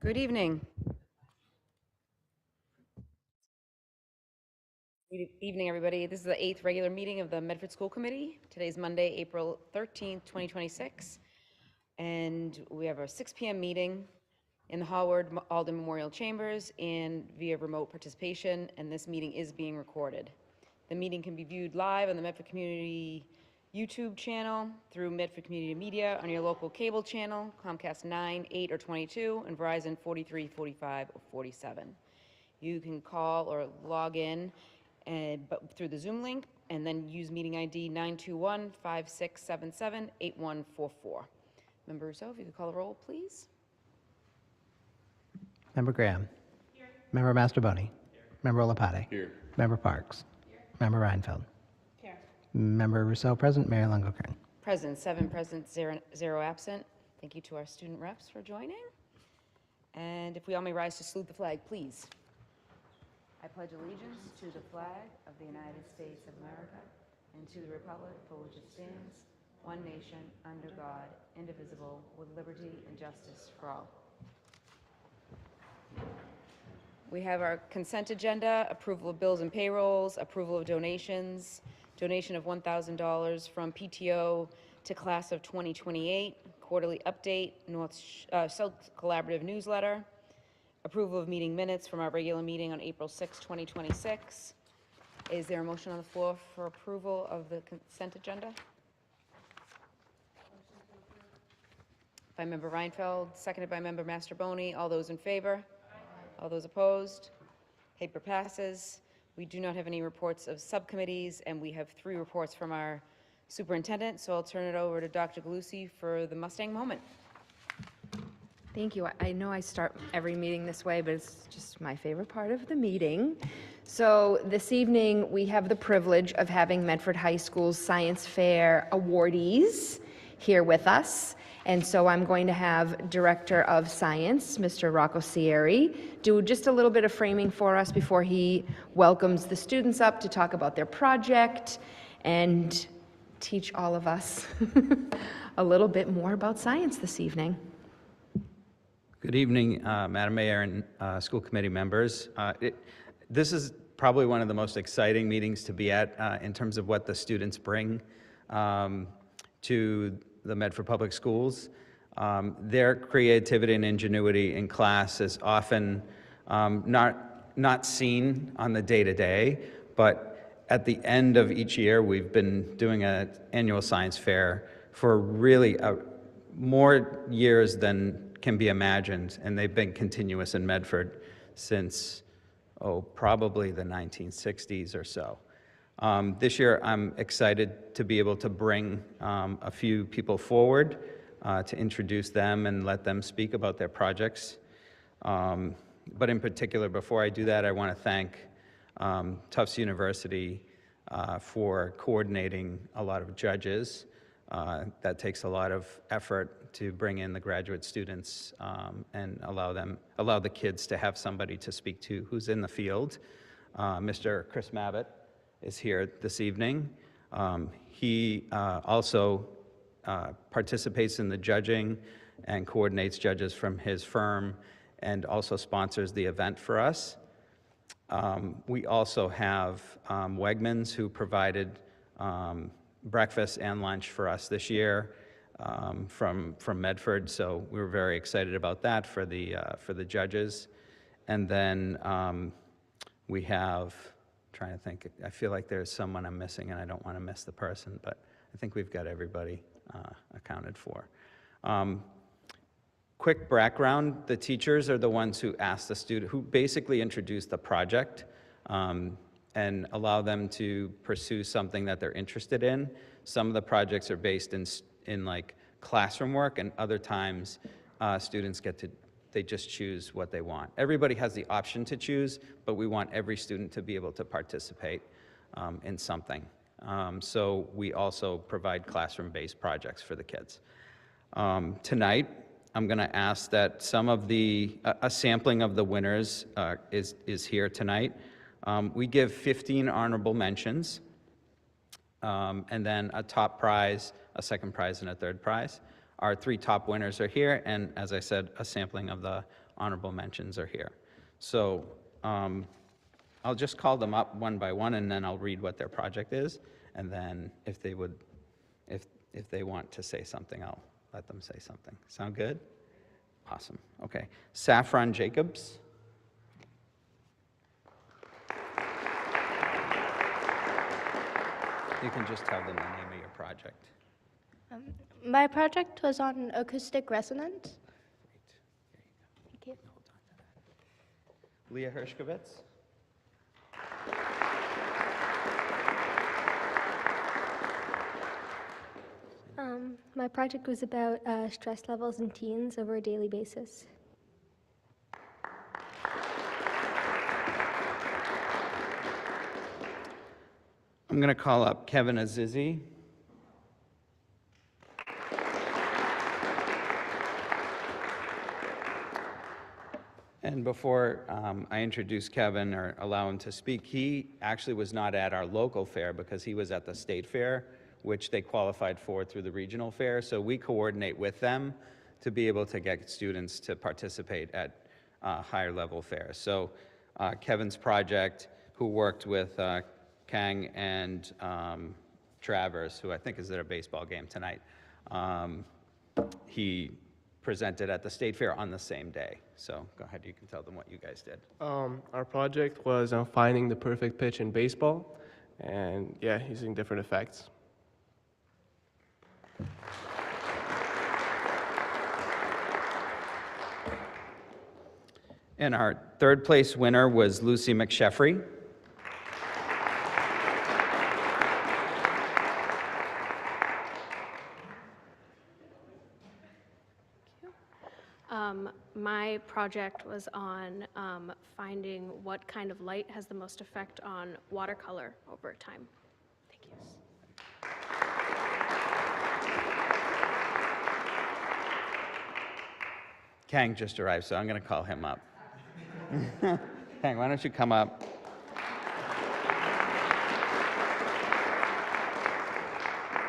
Good evening. Good evening, everybody. This is the 8th regular meeting of the Medford School Committee. Today's Monday, April 13th, 2026, and we have a 6 p.m. meeting in the Howard Alden Memorial Chambers and via remote participation, and this meeting is being recorded. The meeting can be viewed live on the Medford Community YouTube channel, through Medford Community Media, on your local cable channel, Comcast 9, 8, or 22, and Verizon 43, 45, or 47. You can call or log in but through the Zoom link, and then use meeting ID 921-5677-8144. Member Rousseau, if you could call the roll, please. Member Graham. Here. Member Masterboni. Here. Member Olapate. Here. Member Parks. Here. Member Reinfeld. Here. Member Rousseau present. Mayor Longo-Kern. Present, 7 present, 0 absent. Thank you to our student reps for joining. And if we all may rise to salute the flag, please. I pledge allegiance to the flag of the United States of America and to the republic for which it stands, one nation, under God, indivisible, with liberty and justice for all. We have our consent agenda, approval of bills and payrolls, approval of donations, donation of $1,000 from PTO to class of 2028, quarterly update, South Collaborative newsletter, approval of meeting minutes from our regular meeting on April 6, 2026. Is there a motion on the floor for approval of the consent agenda? By Member Reinfeld, seconded by Member Masterboni. All those in favor? Aye. All those opposed? Paper passes. We do not have any reports of subcommittees, and we have 3 reports from our superintendent, so I'll turn it over to Dr. Galusi for the Mustang moment. Thank you. I know I start every meeting this way, but it's just my favorite part of the meeting. So this evening, we have the privilege of having Medford High School's Science Fair awardees here with us. And so I'm going to have Director of Science, Mr. Rocco Sieri, do just a little bit of framing for us before he welcomes the students up to talk about their project and teach all of us a little bit more about science this evening. Good evening, Madam Mayor and school committee members. This is probably one of the most exciting meetings to be at in terms of what the students bring to the Medford Public Schools. Their creativity and ingenuity in class is often not seen on the day-to-day, but at the end of each year, we've been doing an annual science fair for really more years than can be imagined, and they've been continuous in Medford since, probably the 1960s or so. This year, I'm excited to be able to bring a few people forward to introduce them and let them speak about their projects. But in particular, before I do that, I want to thank Tufts University for coordinating a lot of judges. That takes a lot of effort to bring in the graduate students and allow the kids to have somebody to speak to who's in the field. Mr. Chris Mabbitt is here this evening. He also participates in the judging and coordinates judges from his firm and also sponsors the event for us. We also have Wegmans, who provided breakfast and lunch for us this year from Medford, so we were very excited about that for the judges. And then we have, trying to think, I feel like there's someone I'm missing and I don't want to miss the person, but I think we've got everybody accounted for. Quick background, the teachers are the ones who ask the student, who basically introduce the project and allow them to pursue something that they're interested in. Some of the projects are based in like classroom work, and other times students they just choose what they want. Everybody has the option to choose, but we want every student to be able to participate in something. So we also provide classroom-based projects for the kids. Tonight, I'm going to ask that a sampling of the winners is here tonight. We give 15 honorable mentions, and then a top prize, a second prize, and a third prize. Our 3 top winners are here, and as I said, a sampling of the honorable mentions are here. So I'll just call them up one by one, and then I'll read what their project is, and then if they want to say something, I'll let them say something. Sound good? Awesome. Okay. Saffron Jacobs. You can just tell them the name of your project. My project was on acoustic resonance. Thank you. Leah Hershkovitz. My project was about stress levels in teens over a daily basis. I'm going to call up Kevin Azizi. And before I introduce Kevin or allow him to speak, he actually was not at our local fair because he was at the state fair, which they qualified for through the regional fair. So we coordinate with them to be able to get students to participate at higher level fairs. So Kevin's project, who worked with Kang and Travers, who I think is at a baseball game tonight, he presented at the state fair on the same day. So go ahead, you can tell them what you guys did. Our project was finding the perfect pitch in baseball, and yeah, using different effects. And our third place winner was Lucy McSheffrey. My project was on finding what kind of light has the most effect on watercolor over time. Thank you. Kang just arrived, so I'm going to call him up. Kang, why don't you come up?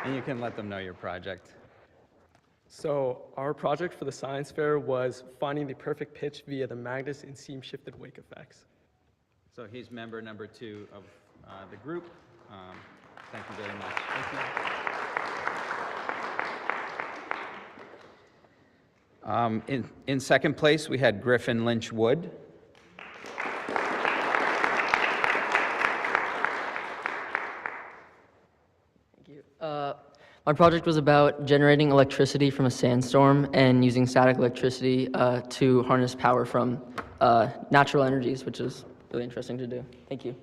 And you can let them know your project. So our project for the science fair was finding the perfect pitch via the Magnus and seam shifted wake effects. So he's member number 2 of the group. Thank you very much. Thank you. In second place, we had Griffin Lynch Wood. Thank you. My project was about generating electricity from a sandstorm and using static electricity to harness power from natural energies, which is really interesting to do. Thank you.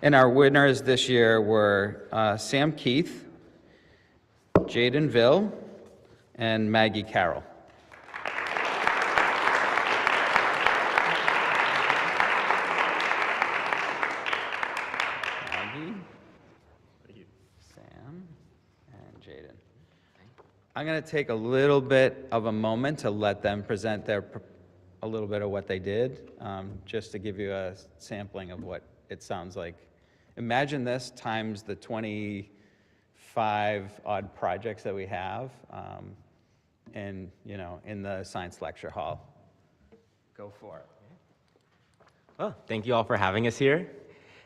And our winners this year were Sam Keith, Jaden Ville, and Maggie Carroll. Maggie, Sam, and Jaden. I'm going to take a little bit of a moment to let them present a little bit of what they did, just to give you a sampling of what it sounds like. Imagine this times the 25 odd projects that we have, in the science lecture hall. Go for it. Well, thank you all for having us here.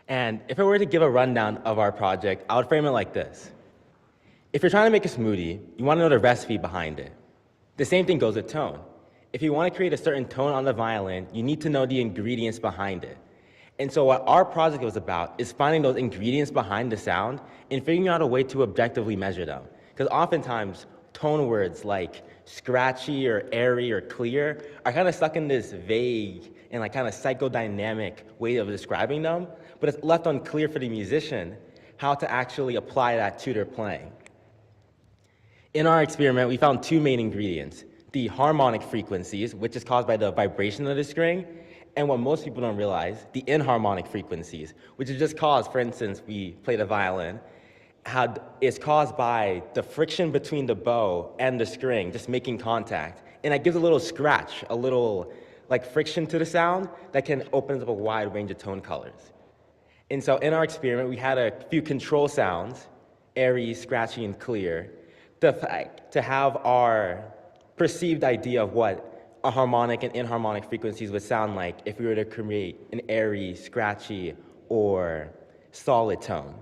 And if I were to give a rundown of our project, I would frame it like this. If you're trying to make a smoothie, you want to know the recipe behind it. The same thing goes with tone. If you want to create a certain tone on the violin, you need to know the ingredients behind it. And so what our project was about is finding those ingredients behind the sound and figuring out a way to objectively measure them. Because oftentimes, tone words like scratchy or airy or clear are kind of stuck in this vague and kind of psychodynamic way of describing them, but it's left unclear for the musician how to actually apply that to their playing. In our experiment, we found 2 main ingredients: the harmonic frequencies, which is caused by the vibration of the string, and what most people don't realize, the inharmonic frequencies, which is just caused, for instance, we play the violin, is caused by the friction between the bow and the string, just making contact. And that gives a little scratch, a little friction to the sound that can open up a wide range of tone colors. And so in our experiment, we had a few control sounds, airy, scratchy, and clear. to have our perceived idea of what a harmonic and inharmonic frequencies would sound like if we were to create an airy, scratchy, or solid tone.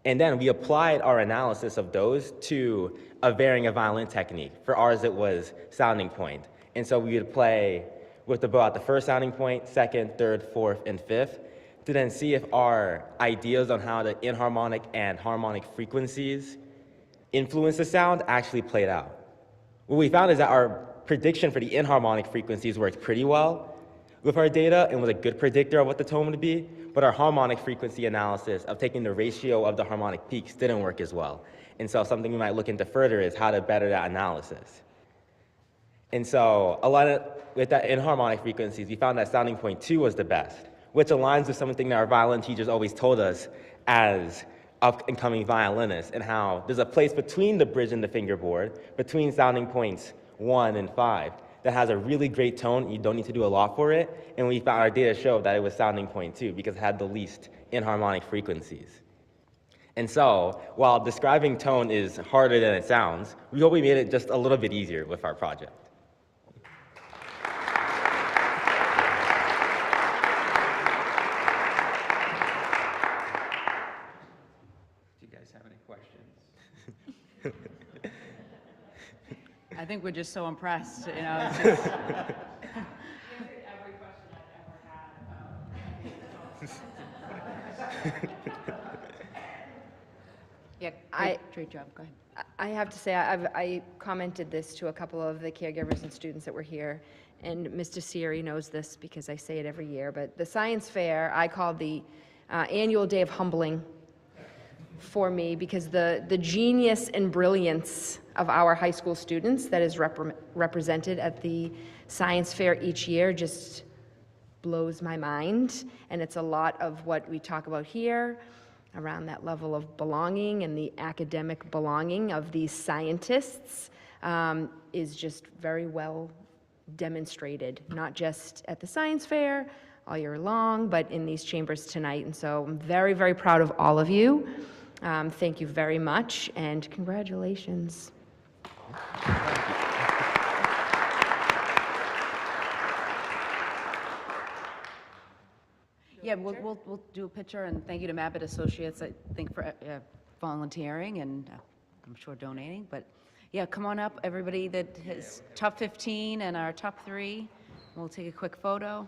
And then we applied our analysis of those to a varying a violin technique. For ours, it was sounding point. And so we would play with the bow at the first sounding point, second, third, fourth, and fifth, to then see if our ideas on how the inharmonic and harmonic frequencies influence the sound actually played out. What we found is that our prediction for the inharmonic frequencies worked pretty well with our data and was a good predictor of what the tone would be, but our harmonic frequency analysis of taking the ratio of the harmonic peaks didn't work as well. And so something we might look into further is how to better that analysis. And so with that inharmonic frequencies, we found that sounding point 2 was the best, which aligns with something that our violin teachers always told us as up-and-coming violinists, and how there's a place between the bridge and the fingerboard, between sounding points 1 and 5, that has a really great tone. You don't need to do a lot for it. And we found our data showed that it was sounding point 2 because it had the least inharmonic frequencies. And so, while describing tone is harder than it sounds, we hope we made it just a little bit easier with our project. Do you guys have any questions? I think we're just so impressed, you know. It's just, yeah, great job. Go ahead. I have to say, I commented this to a couple of the caregivers and students that were here, and Mr. Siri knows this because I say it every year, but the science fair, I call the annual day of humbling for me, because the genius and brilliance of our high school students that is represented at the science fair each year just blows my mind. And it's a lot of what we talk about here around that level of belonging and the academic belonging of these scientists is just very well demonstrated, not just at the science fair all year long, but in these chambers tonight. And so I'm very, very proud of all of you. Thank you very much, and congratulations. Yeah, we'll do a picture, and thank you to Mabit Associates, I think, for volunteering and I'm sure donating. But yeah, come on up, everybody that has top 15 and our top 3. We'll take a quick photo.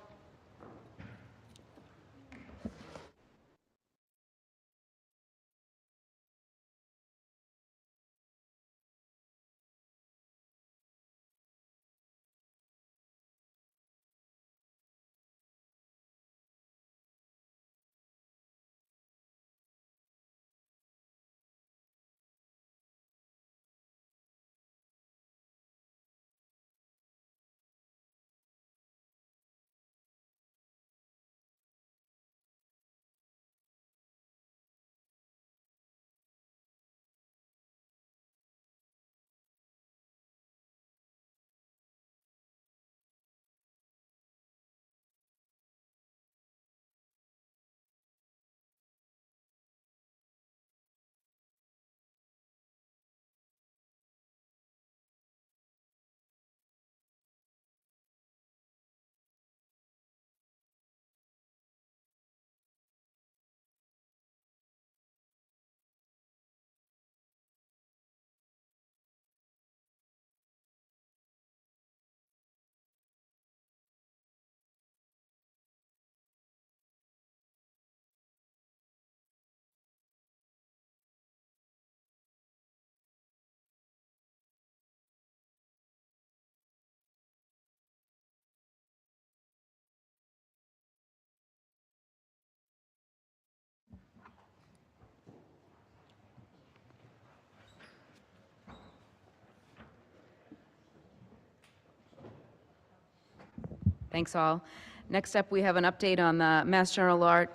Thanks all. Next up, we have an update on the Mass General Law,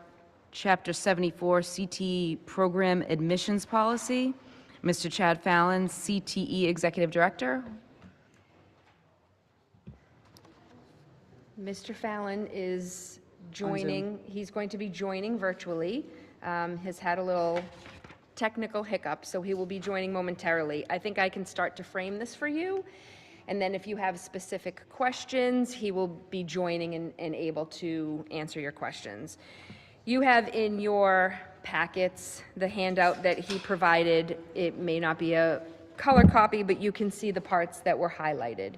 Chapter 74, CTE Program Admissions Policy. Mr. Chad Fallon, CTE Executive Director. Mr. Fallon is joining, he's going to be joining virtually. Has had a little technical hiccup, so he will be joining momentarily. I think I can start to frame this for you, and then if you have specific questions, he will be joining and able to answer your questions. You have in your packets the handout that he provided. It may not be a color copy, but you can see the parts that were highlighted.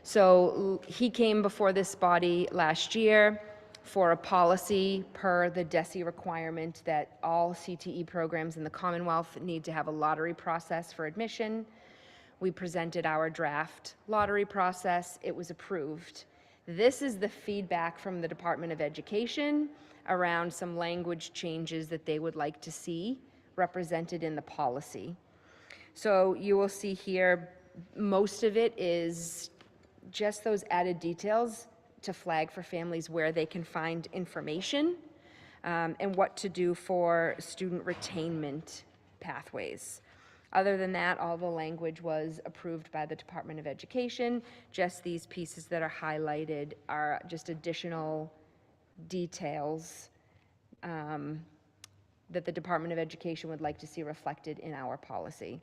So he came before this body last year for a policy per the DESE requirement that all CTE programs in the Commonwealth need to have a lottery process for admission. We presented our draft lottery process. It was approved. This is the feedback from the Department of Education around some language changes that they would like to see represented in the policy. So you will see here, most of it is just those added details to flag for families where they can find information and what to do for student retainment pathways. Other than that, all the language was approved by the Department of Education. Just these pieces that are highlighted are just additional details that the Department of Education would like to see reflected in our policy.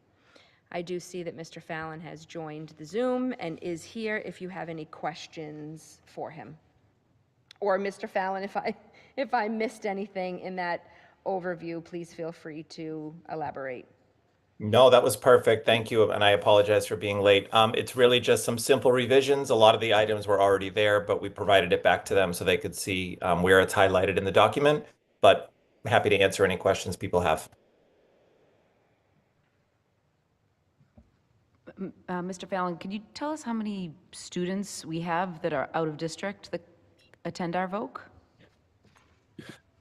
I do see that Mr. Fallon has joined the Zoom and is here if you have any questions for him. Or Mr. Fallon, if I missed anything in that overview, please feel free to elaborate. No, that was perfect. Thank you. And I apologize for being late. It's really just some simple revisions. A lot of the items were already there, but we provided it back to them so they could see where it's highlighted in the document. But I'm happy to answer any questions people have. Mr. Fallon, could you tell us how many students we have that are out of district that attend our VOC?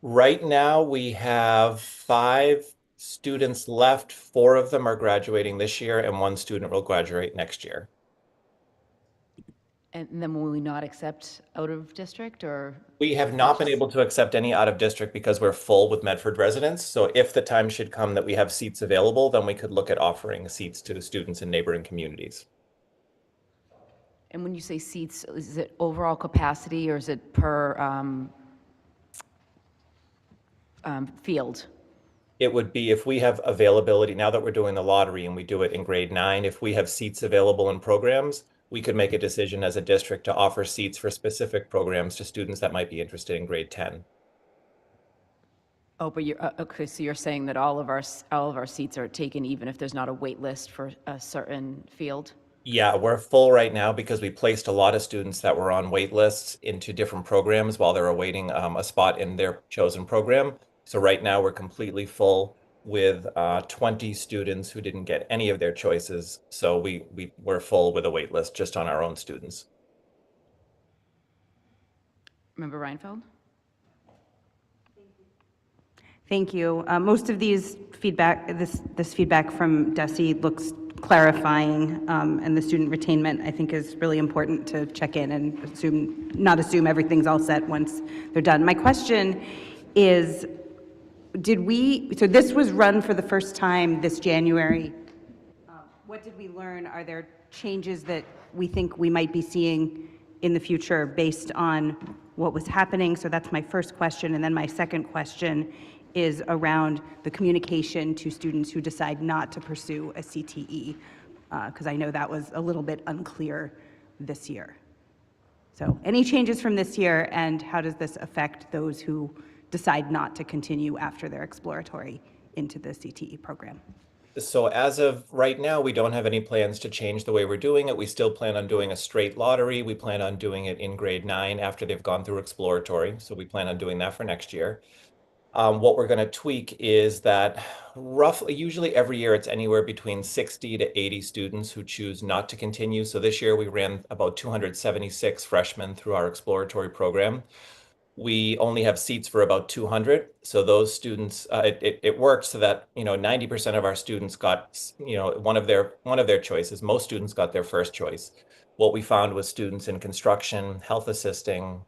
Right now, we have 5 students left. 4 of them are graduating this year, and 1 student will graduate next year. And then will we not accept out of district, or? We have not been able to accept any out of district because we're full with Medford residents. So if the time should come that we have seats available, then we could look at offering seats to students in neighboring communities. And when you say seats, is it overall capacity or is it per field? It would be if we have availability, now that we're doing the lottery and we do it in grade 9, if we have seats available in programs, we could make a decision as a district to offer seats for specific programs to students that might be interested in grade 10. Oh, but you're, okay, so you're saying that all of our seats are taken even if there's not a wait list for a certain field? Yeah, we're full right now because we placed a lot of students that were on wait lists into different programs while they're awaiting a spot in their chosen program. So right now we're completely full with 20 students who didn't get any of their choices. So we're full with a wait list just on our own students. Member Reinfeld? Thank you. Most of these feedback, this feedback from DESE looks clarifying, and the student retainment, I think, is really important to check in and not assume everything's all set once they're done. My question is, so this was run for the first time this January. What did we learn? Are there changes that we think we might be seeing in the future based on what was happening? So that's my first question. And then my second question is around the communication to students who decide not to pursue a CTE, because I know that was a little bit unclear this year. So any changes from this year, and how does this affect those who decide not to continue after their exploratory into the CTE program? So as of right now, we don't have any plans to change the way we're doing it. We still plan on doing a straight lottery. We plan on doing it in grade 9 after they've gone through exploratory. So we plan on doing that for next year. What we're going to tweak is that roughly, usually every year, it's anywhere between 60 to 80 students who choose not to continue. So this year we ran about 276 freshmen through our exploratory program. We only have seats for about 200. So those students, it worked so that 90% of our students got one of their choices. Most students got their first choice. What we found was students in construction, health assisting.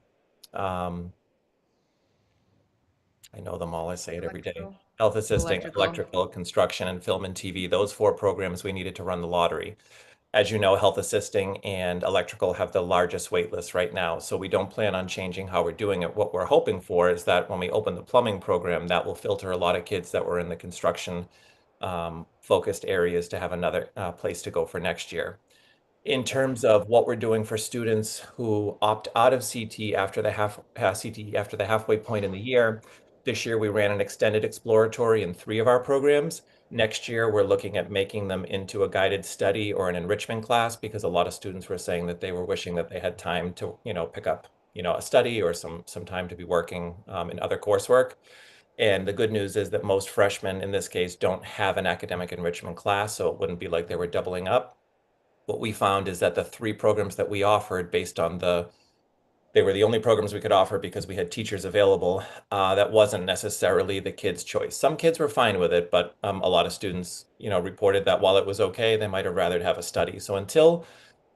I know them all. I say it every day. Health assisting, electrical, construction, and film and TV. Those 4 programs we needed to run the lottery. As you know, health assisting and electrical have the largest wait list right now. So we don't plan on changing how we're doing it. What we're hoping for is that when we open the plumbing program, that will filter a lot of kids that were in the construction focused areas to have another place to go for next year. In terms of what we're doing for students who opt out of CT after the halfway point in the year, this year we ran an extended exploratory in 3 of our programs. Next year, we're looking at making them into a guided study or an enrichment class because a lot of students were saying that they were wishing that they had time to, pick up, a study or some time to be working in other coursework. And the good news is that most freshmen in this case don't have an academic enrichment class, so it wouldn't be like they were doubling up. What we found is that the 3 programs that we offered based on they were the only programs we could offer because we had teachers available. That wasn't necessarily the kids' choice. Some kids were fine with it, but a lot of students, reported that while it was okay, they might have rather have a study. So until,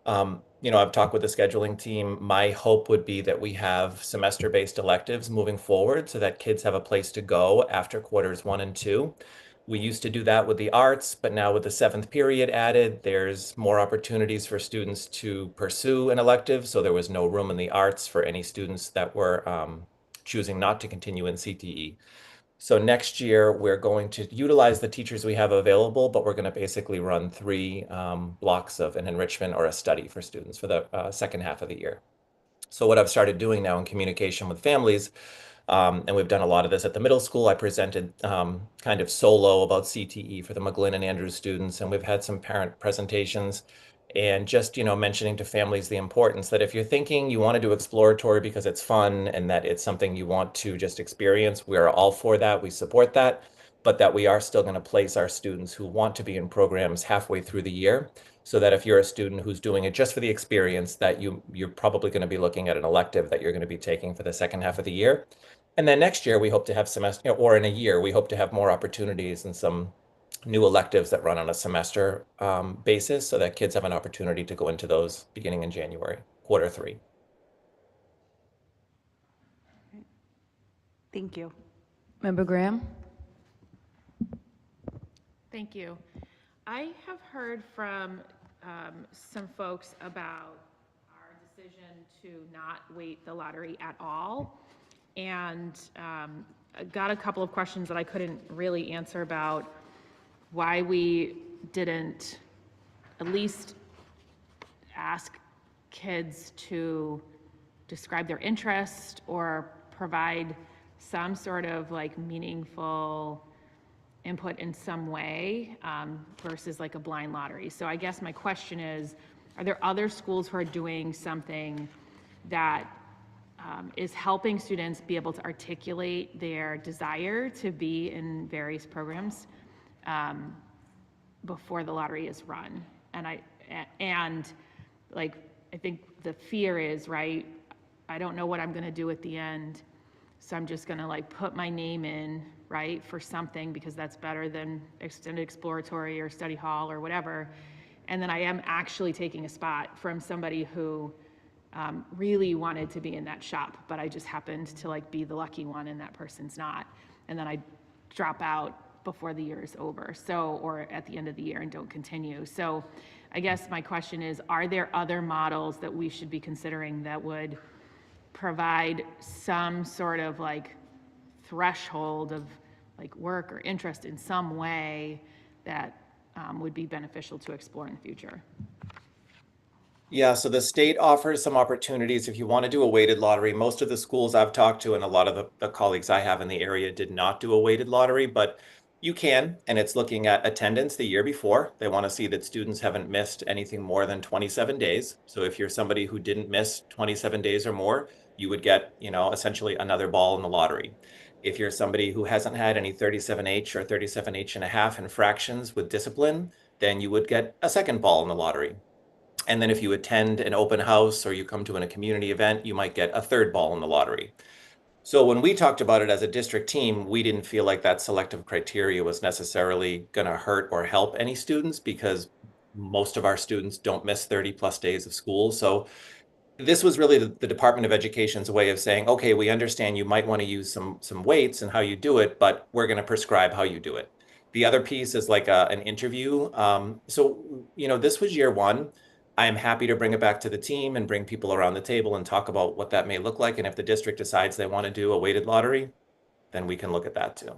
I've talked with the scheduling team, my hope would be that we have semester-based electives moving forward so that kids have a place to go after quarters 1 and 2. We used to do that with the arts, but now with the 7th period added, there's more opportunities for students to pursue an elective. So there was no room in the arts for any students that were choosing not to continue in CTE. So next year, we're going to utilize the teachers we have available, but we're going to basically run 3 blocks of an enrichment or a study for students for the second half of the year. So what I've started doing now in communication with families, and we've done a lot of this at the middle school. I presented kind of solo about CTE for the McGlynn and Andrews students, and we've had some parent presentations and just, mentioning to families the importance that if you're thinking you want to do exploratory because it's fun and that it's something you want to just experience, we're all for that. We support that, but that we are still going to place our students who want to be in programs halfway through the year. So that if you're a student who's doing it just for the experience, that you're probably going to be looking at an elective that you're going to be taking for the second half of the year. And then next year, we hope to have semester, or in a year, we hope to have more opportunities and some new electives that run on a semester basis so that kids have an opportunity to go into those beginning in January, quarter 3. Thank you. Member Graham? Thank you. I have heard from some folks about our decision to not wait the lottery at all. And I got a couple of questions that I couldn't really answer about why we didn't at least ask kids to describe their interest or provide some sort of like meaningful input in some way versus like a blind lottery. So I guess my question is, are there other schools who are doing something that is helping students be able to articulate their desire to be in various programs before the lottery is run? And I think the fear is, right, I don't know what I'm going to do at the end, so I'm just going to like put my name in, right, for something because that's better than extended exploratory or study hall or whatever. And then I am actually taking a spot from somebody who really wanted to be in that shop, but I just happened to like be the lucky one and that person's not. And then I drop out before the year is over, so, or at the end of the year and don't continue. So I guess my question is, are there other models that we should be considering that would provide some sort of like threshold of like work or interest in some way that would be beneficial to explore in the future? Yeah, so the state offers some opportunities if you want to do a weighted lottery. Most of the schools I've talked to and a lot of the colleagues I have in the area did not do a weighted lottery, but you can, and it's looking at attendance the year before. They want to see that students haven't missed anything more than 27 days. So if you're somebody who didn't miss 27 days or more, you would get, essentially another ball in the lottery. If you're somebody who hasn't had any 37H or 37H and a half infractions with discipline, then you would get a second ball in the lottery. And then if you attend an open house or you come to a community event, you might get a third ball in the lottery. So when we talked about it as a district team, we didn't feel like that selective criteria was necessarily going to hurt or help any students because most of our students don't miss 30 plus days of school. So this was really the Department of Education's way of saying, okay, we understand you might want to use some weights and how you do it, but we're going to prescribe how you do it. The other piece is like an interview. So, this was year 1. I am happy to bring it back to the team and bring people around the table and talk about what that may look like. And if the district decides they want to do a weighted lottery, then we can look at that too.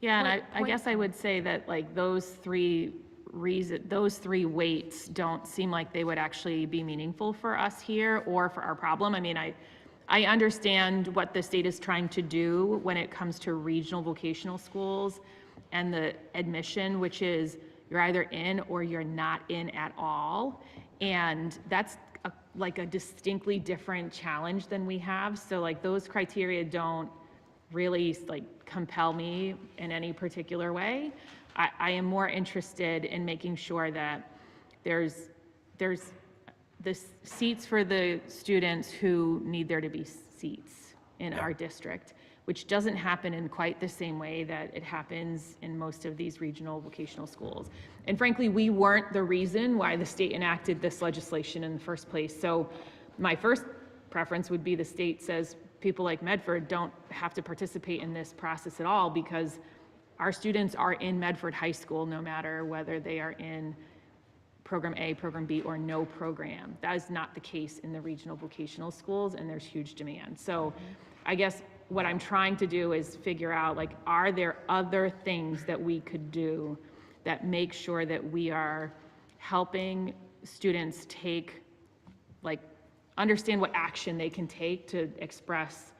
Yeah, and I guess I would say that like those three weights don't seem like they would actually be meaningful for us here or for our problem. I mean, I understand what the state is trying to do when it comes to regional vocational schools and the admission, which is you're either in or you're not in at all. And that's like a distinctly different challenge than we have. So like those criteria don't really like compel me in any particular way. I am more interested in making sure that there's the seats for the students who need there to be seats in our district, which doesn't happen in quite the same way that it happens in most of these regional vocational schools. And frankly, we weren't the reason why the state enacted this legislation in the first place. So my first preference would be the state says people like Medford don't have to participate in this process at all because our students are in Medford High School no matter whether they are in program A, program B, or no program. That is not the case in the regional vocational schools, and there's huge demand. So I guess what I'm trying to do is figure out, like, are there other things that we could do that make sure that we are helping students take, like, understand what action they can take to express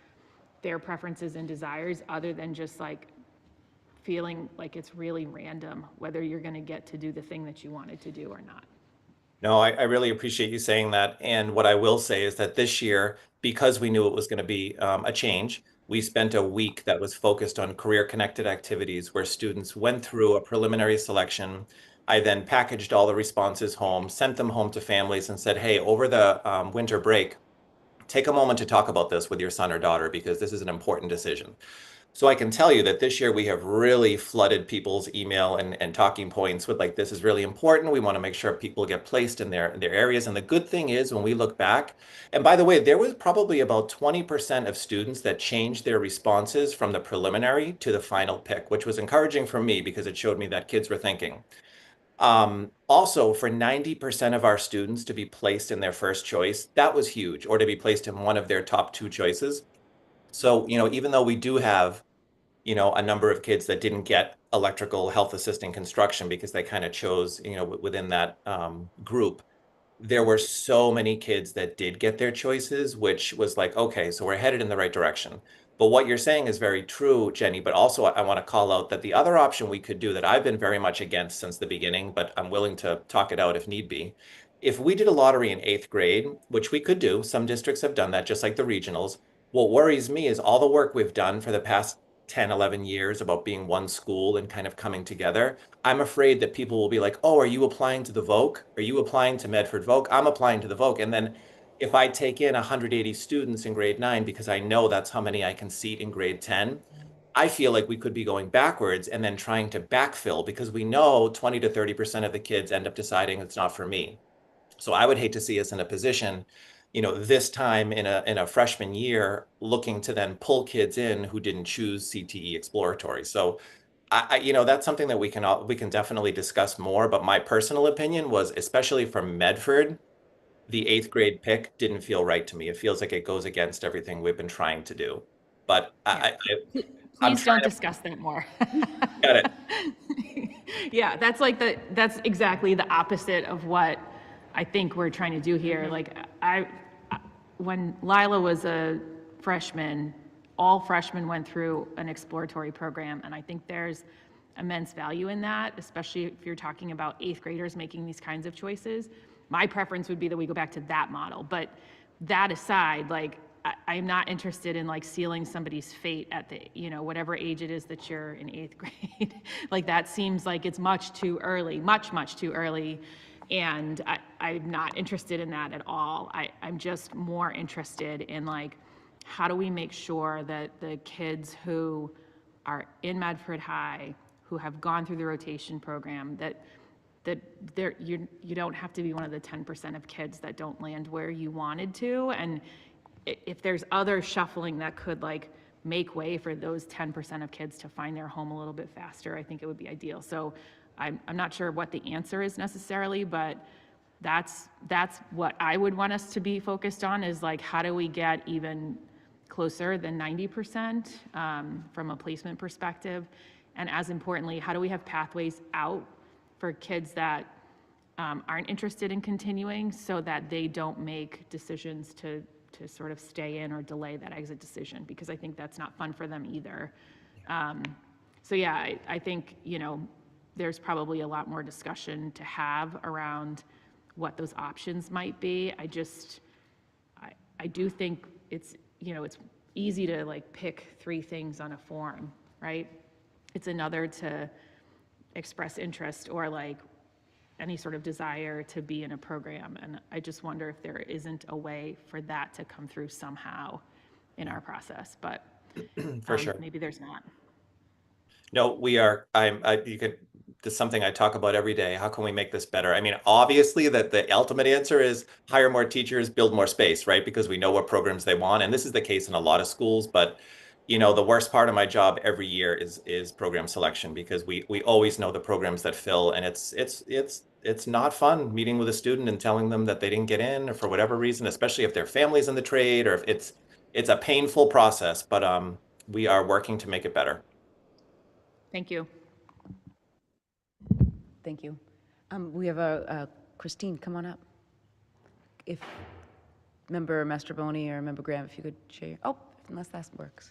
their preferences and desires other than just like feeling like it's really random whether you're going to get to do the thing that you wanted to do or not. No, I really appreciate you saying that. And what I will say is that this year, because we knew it was going to be a change, we spent a week that was focused on career-connected activities where students went through a preliminary selection. I then packaged all the responses home, sent them home to families and said, hey, over the winter break, take a moment to talk about this with your son or daughter because this is an important decision. So I can tell you that this year we have really flooded people's email and talking points with like, this is really important. We want to make sure people get placed in their areas. And the good thing is when we look back, and by the way, there was probably about 20% of students that changed their responses from the preliminary to the final pick, which was encouraging for me because it showed me that kids were thinking. Also, for 90% of our students to be placed in their first choice, that was huge, or to be placed in one of their top two choices. So, even though we do have, a number of kids that didn't get electrical health assisting construction because they kind of chose, within that group, there were so many kids that did get their choices, which was like, okay, so we're headed in the right direction. But what you're saying is very true, Jenny, but also I want to call out that the other option we could do that I've been very much against since the beginning, but I'm willing to talk it out if need be. If we did a lottery in 8th grade, which we could do, some districts have done that, just like the regionals. What worries me is all the work we've done for the past 10, 11 years about being one school and kind of coming together. I'm afraid that people will be like, oh, are you applying to the Voc? Are you applying to Medford Voc? I'm applying to the Voc. And then if I take in 180 students in grade 9, because I know that's how many I can seat in grade 10, I feel like we could be going backwards and then trying to backfill because we know 20 to 30% of the kids end up deciding it's not for me. So I would hate to see us in a position, this time in a freshman year, looking to then pull kids in who didn't choose CTE exploratory. So that's something that we can definitely discuss more. But my personal opinion was, especially for Medford, the 8th grade pick didn't feel right to me. It feels like it goes against everything we've been trying to do. But Please don't discuss that more. Got it. Yeah, that's exactly the opposite of what I think we're trying to do here. Like when Lila was a freshman, all freshmen went through an exploratory program, and I think there's immense value in that, especially if you're talking about 8th graders making these kinds of choices. My preference would be that we go back to that model, but that aside, like I'm not interested in like sealing somebody's fate at the, whatever age it is that you're in 8th grade. Like that seems like it's much too early, much too early. And I'm not interested in that at all. I'm just more interested in like, how do we make sure that the kids who are in Medford High, who have gone through the rotation program, that you don't have to be one of the 10% of kids that don't land where you wanted to. And if there's other shuffling that could like make way for those 10% of kids to find their home a little bit faster, I think it would be ideal. So I'm not sure what the answer is necessarily, but that's what I would want us to be focused on, is like, how do we get even closer than 90% from a placement perspective? And as importantly, how do we have pathways out for kids that aren't interested in continuing so that they don't make decisions to sort of stay in or delay that exit decision, because I think that's not fun for them either. So yeah, I think, you know, there's probably a lot more discussion to have around what those options might be. I do think it's, you know, it's easy to like pick 3 things on a form, right? It's another to express interest or like any sort of desire to be in a program. And I just wonder if there isn't a way for that to come through somehow in our process, but For sure. maybe there's not. No, we are, this is something I talk about every day. How can we make this better? I mean, obviously that the ultimate answer is hire more teachers, build more space, right? Because we know what programs they want. And this is the case in a lot of schools, but you know, the worst part of my job every year is program selection, because we always know the programs that fill, and it's not fun meeting with a student and telling them that they didn't get in or for whatever reason, especially if their family's in the trade, or if it's a painful process, but we are working to make it better. Thank you. Thank you. We have Christine, come on up. If Member Mastroboni or Member Graham, if you could share. Oh, unless that works.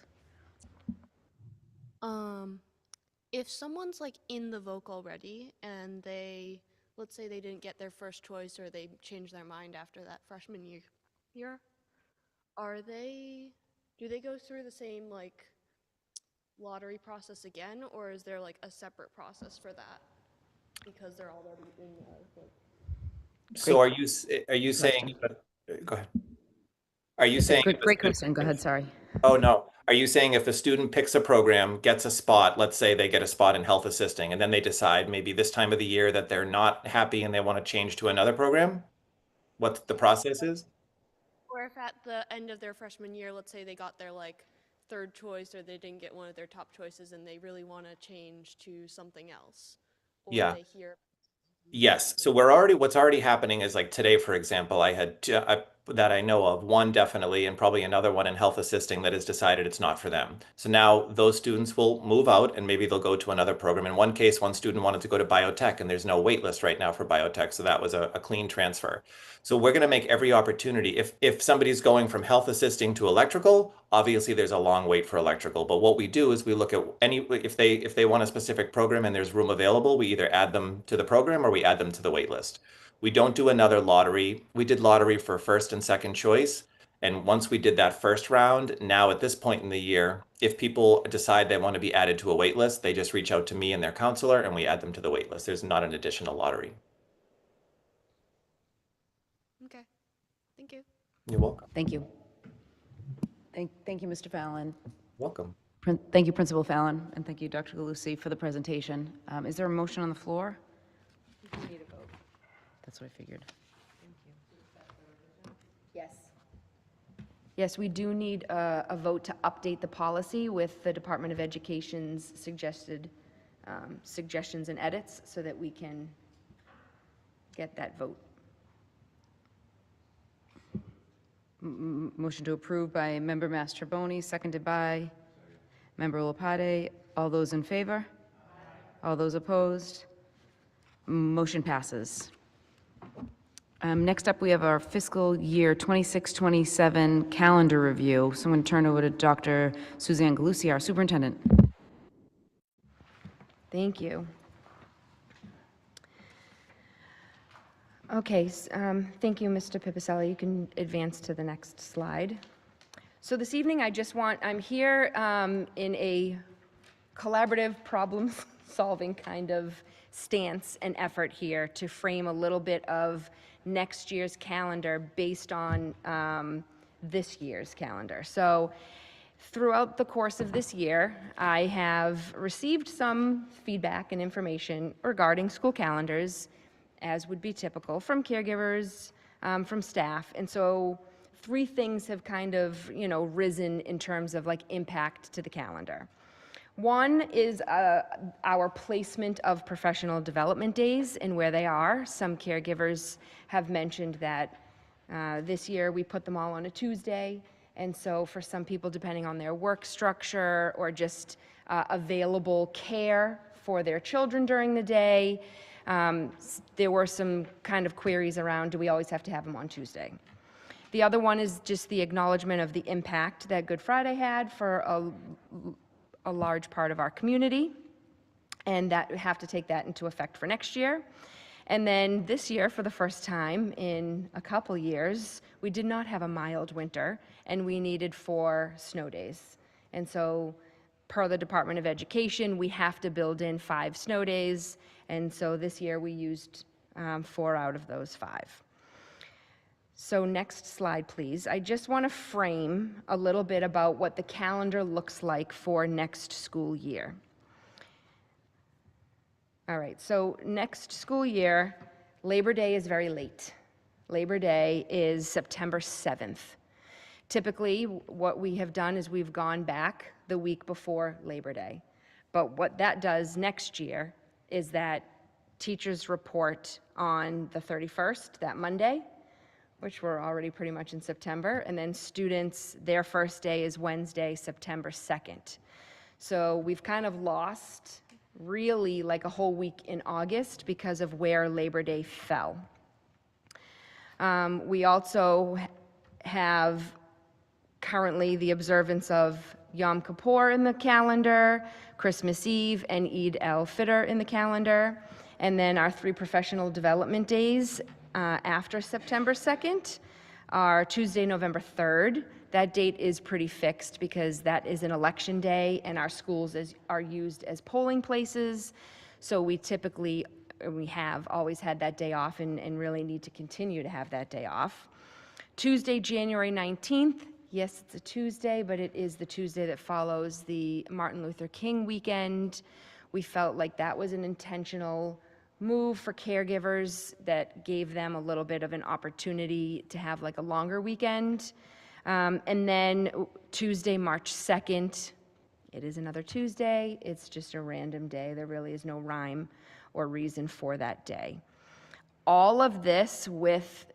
If someone's like in the voc already and let's say they didn't get their first choice or they changed their mind after that freshman year, do they go through the same like lottery process again, or is there like a separate process for that because they're already in there? So are you saying, go ahead. Are you saying? Great question. Go ahead. Sorry. Oh, no. Are you saying if a student picks a program, gets a spot, let's say they get a spot in health assisting, and then they decide maybe this time of the year that they're not happy and they want to change to another program? What the process is? Or if at the end of their freshman year, let's say they got their like 3rd choice or they didn't get one of their top choices and they really want to change to something else. Or Yeah. they hear. Yes. So what's already happening is like today, for example, I had that I know of, one definitely, and probably another one in health assisting that has decided it's not for them. So now those students will move out and maybe they'll go to another program. In one case, one student wanted to go to biotech and there's no wait list right now for biotech. So that was a clean transfer. So we're going to make every opportunity. If somebody's going from health assisting to electrical, obviously there's a long wait for electrical. But what we do is we look at if they want a specific program and there's room available, we either add them to the program or we add them to the wait list. We don't do another lottery. We did lottery for first and second choice. And once we did that first round, now at this point in the year, if people decide they want to be added to a wait list, they just reach out to me and their counselor and we add them to the wait list. There's not an additional lottery. Okay. Thank you. You're welcome. Thank you. Thank you, Mr. Fallon. Welcome. Thank you, Principal Fallon, and thank you, Dr. Galusi, for the presentation. Is there a motion on the floor? We need a vote. That's what I figured. Yes. Yes, we do need a vote to update the policy with the Department of Education's suggested suggestions and edits so that we can get that vote. Motion to approve by Member Mastroboni, seconded by Member Lapade. All those in favor? All those opposed? Motion passes. Next up, we have our fiscal year 26-27 calendar review. Someone turn over to Dr. Suzanne Galusi, our superintendent. Thank you. Okay, thank you, Mr. Pipicelli. You can advance to the next slide. So this evening, I'm here in a collaborative problem-solving kind of stance and effort here to frame a little bit of next year's calendar based on this year's calendar. So throughout the course of this year, I have received some feedback and information regarding school calendars, as would be typical, from caregivers, from staff. And so 3 things have kind of, risen in terms of like impact to the calendar. One is our placement of professional development days and where they are. Some caregivers have mentioned that this year we put them all on a Tuesday, And so for some people, depending on their work structure or just available care for their children during the day, there were some kind of queries around, do we always have to have them on Tuesday? The other one is just the acknowledgement of the impact that Good Friday had for a large part of our community, and that we have to take that into effect for next year. And then this year, for the first time in a couple years, we did not have a mild winter, and we needed 4 snow days. And so, per the Department of Education, we have to build in 5 snow days, and so this year we used 4 out of those 5. So next slide, please. I just want to frame a little bit about what the calendar looks like for next school year. All right, so next school year, Labor Day is very late. Labor Day is September 7th. Typically, what we have done is we've gone back the week before Labor Day. But what that does next year is that teachers report on the 31st, that Monday, which we're already pretty much in September, and then students, their first day is Wednesday, September 2nd. So we've kind of lost really like a whole week in August because of where Labor Day fell. We also have currently the observance of Yom Kippur in the calendar, Christmas Eve, and Eid al-Fitr in the calendar, and then our 3 professional development days after September 2nd are Tuesday, November 3rd. That date is pretty fixed because that is an election day and our schools are used as polling places. So we have always had that day off and really need to continue to have that day off. Tuesday, January 19th. Yes, it's a Tuesday, but it is the Tuesday that follows the Martin Luther King weekend. We felt like that was an intentional move for caregivers that gave them a little bit of an opportunity to have like a longer weekend. And then Tuesday, March 2nd, it is another Tuesday. It's just a random day. There really is no rhyme or reason for that day. All of this with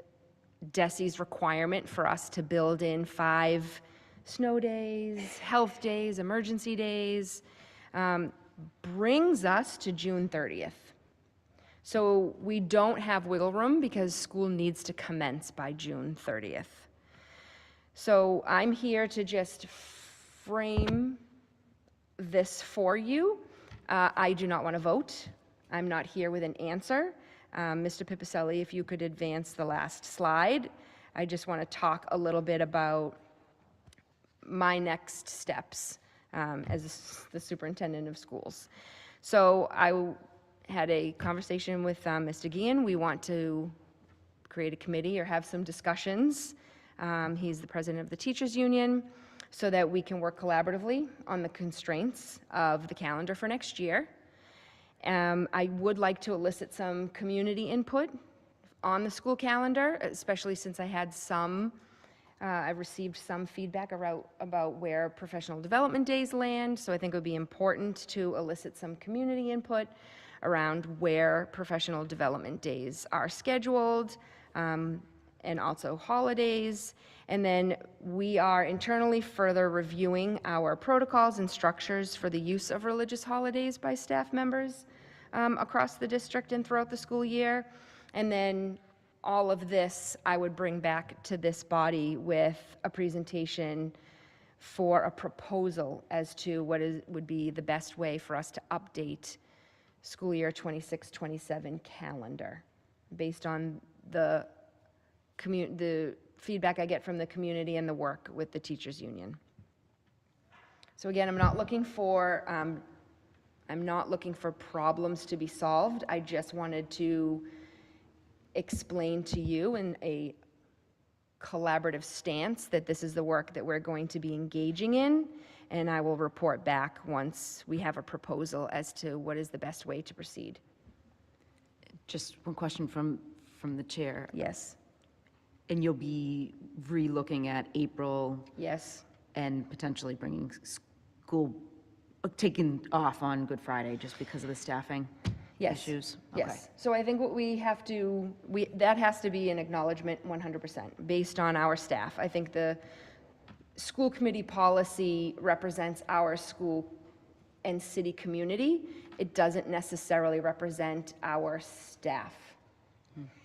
DESE's requirement for us to build in 5 snow days, health days, emergency days, brings us to June 30th. So we don't have wiggle room because school needs to commence by June 30th. So I'm here to just frame this for you. I do not want to vote. I'm not here with an answer. Mr. Pipicelli, if you could advance the last slide. I just want to talk a little bit about my next steps as the superintendent of schools. So I had a conversation with Mr. Guillen. We want to create a committee or have some discussions. He's the president of the teachers union, so that we can work collaboratively on the constraints of the calendar for next year. I would like to elicit some community input on the school calendar, especially since I received some feedback about where professional development days land, so I think it would be important to elicit some community input around where professional development days are scheduled, and also holidays. And then we are internally further reviewing our protocols and structures for the use of religious holidays by staff members across the district and throughout the school year. And then all of this I would bring back to this body with a presentation for a proposal as to what would be the best way for us to update school year 26-27 calendar based on the feedback I get from the community and the work with the teachers union. So again, I'm not looking for problems to be solved. I just wanted to explain to you in a collaborative stance that this is the work that we're going to be engaging in, and I will report back once we have a proposal as to what is the best way to proceed. Just one question from the chair. Yes. And you'll be re-looking at April? Yes. And potentially bringing school, taking off on Good Friday just because of the staffing issues? Yes. Okay. So I think what we have to, that has to be an acknowledgement 100% based on our staff. I think the school committee policy represents our school and city community. It doesn't necessarily represent our staff.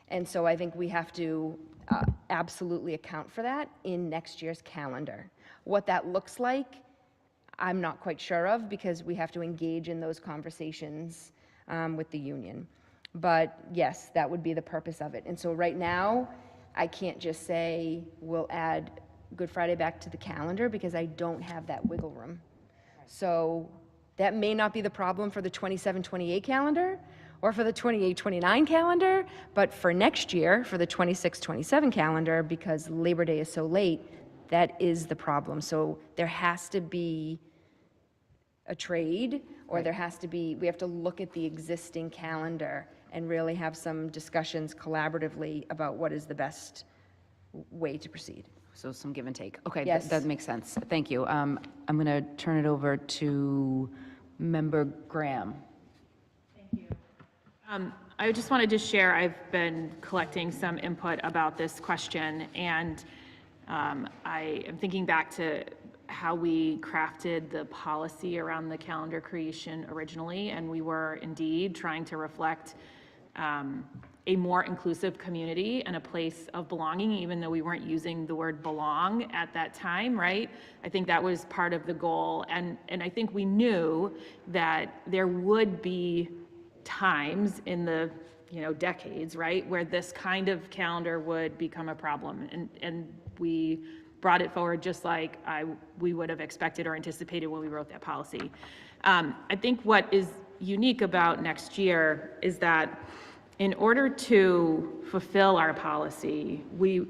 And so I think we have to absolutely account for that in next year's calendar. What that looks like, I'm not quite sure of, because we have to engage in those conversations with the union. But yes, that would be the purpose of it. And so right now, I can't just say we'll add Good Friday back to the calendar, because I don't have that wiggle room. So that may not be the problem for the 27-28 calendar or for the 28-29 calendar, but for next year, for the 26-27 calendar, because Labor Day is so late, that is the problem. So there has to be a trade, or there has to be, we have to look at the existing calendar and really have some discussions collaboratively about what is the best way to proceed. So some give and take. Okay, Yes. that makes sense. Thank you. I'm going to turn it over to Member Graham. I just wanted to share, I've been collecting some input about this question, and I am thinking back to how we crafted the policy around the calendar creation originally, and we were indeed trying to reflect a more inclusive community and a place of belonging, even though we weren't using the word belong at that time, right? I think that was part of the goal, and I think we knew that there would be times in the decades, right, where this kind of calendar would become a problem, and we brought it forward just like we would have expected or anticipated when we wrote that policy. I think what is unique about next year is that in order to fulfill our policy, we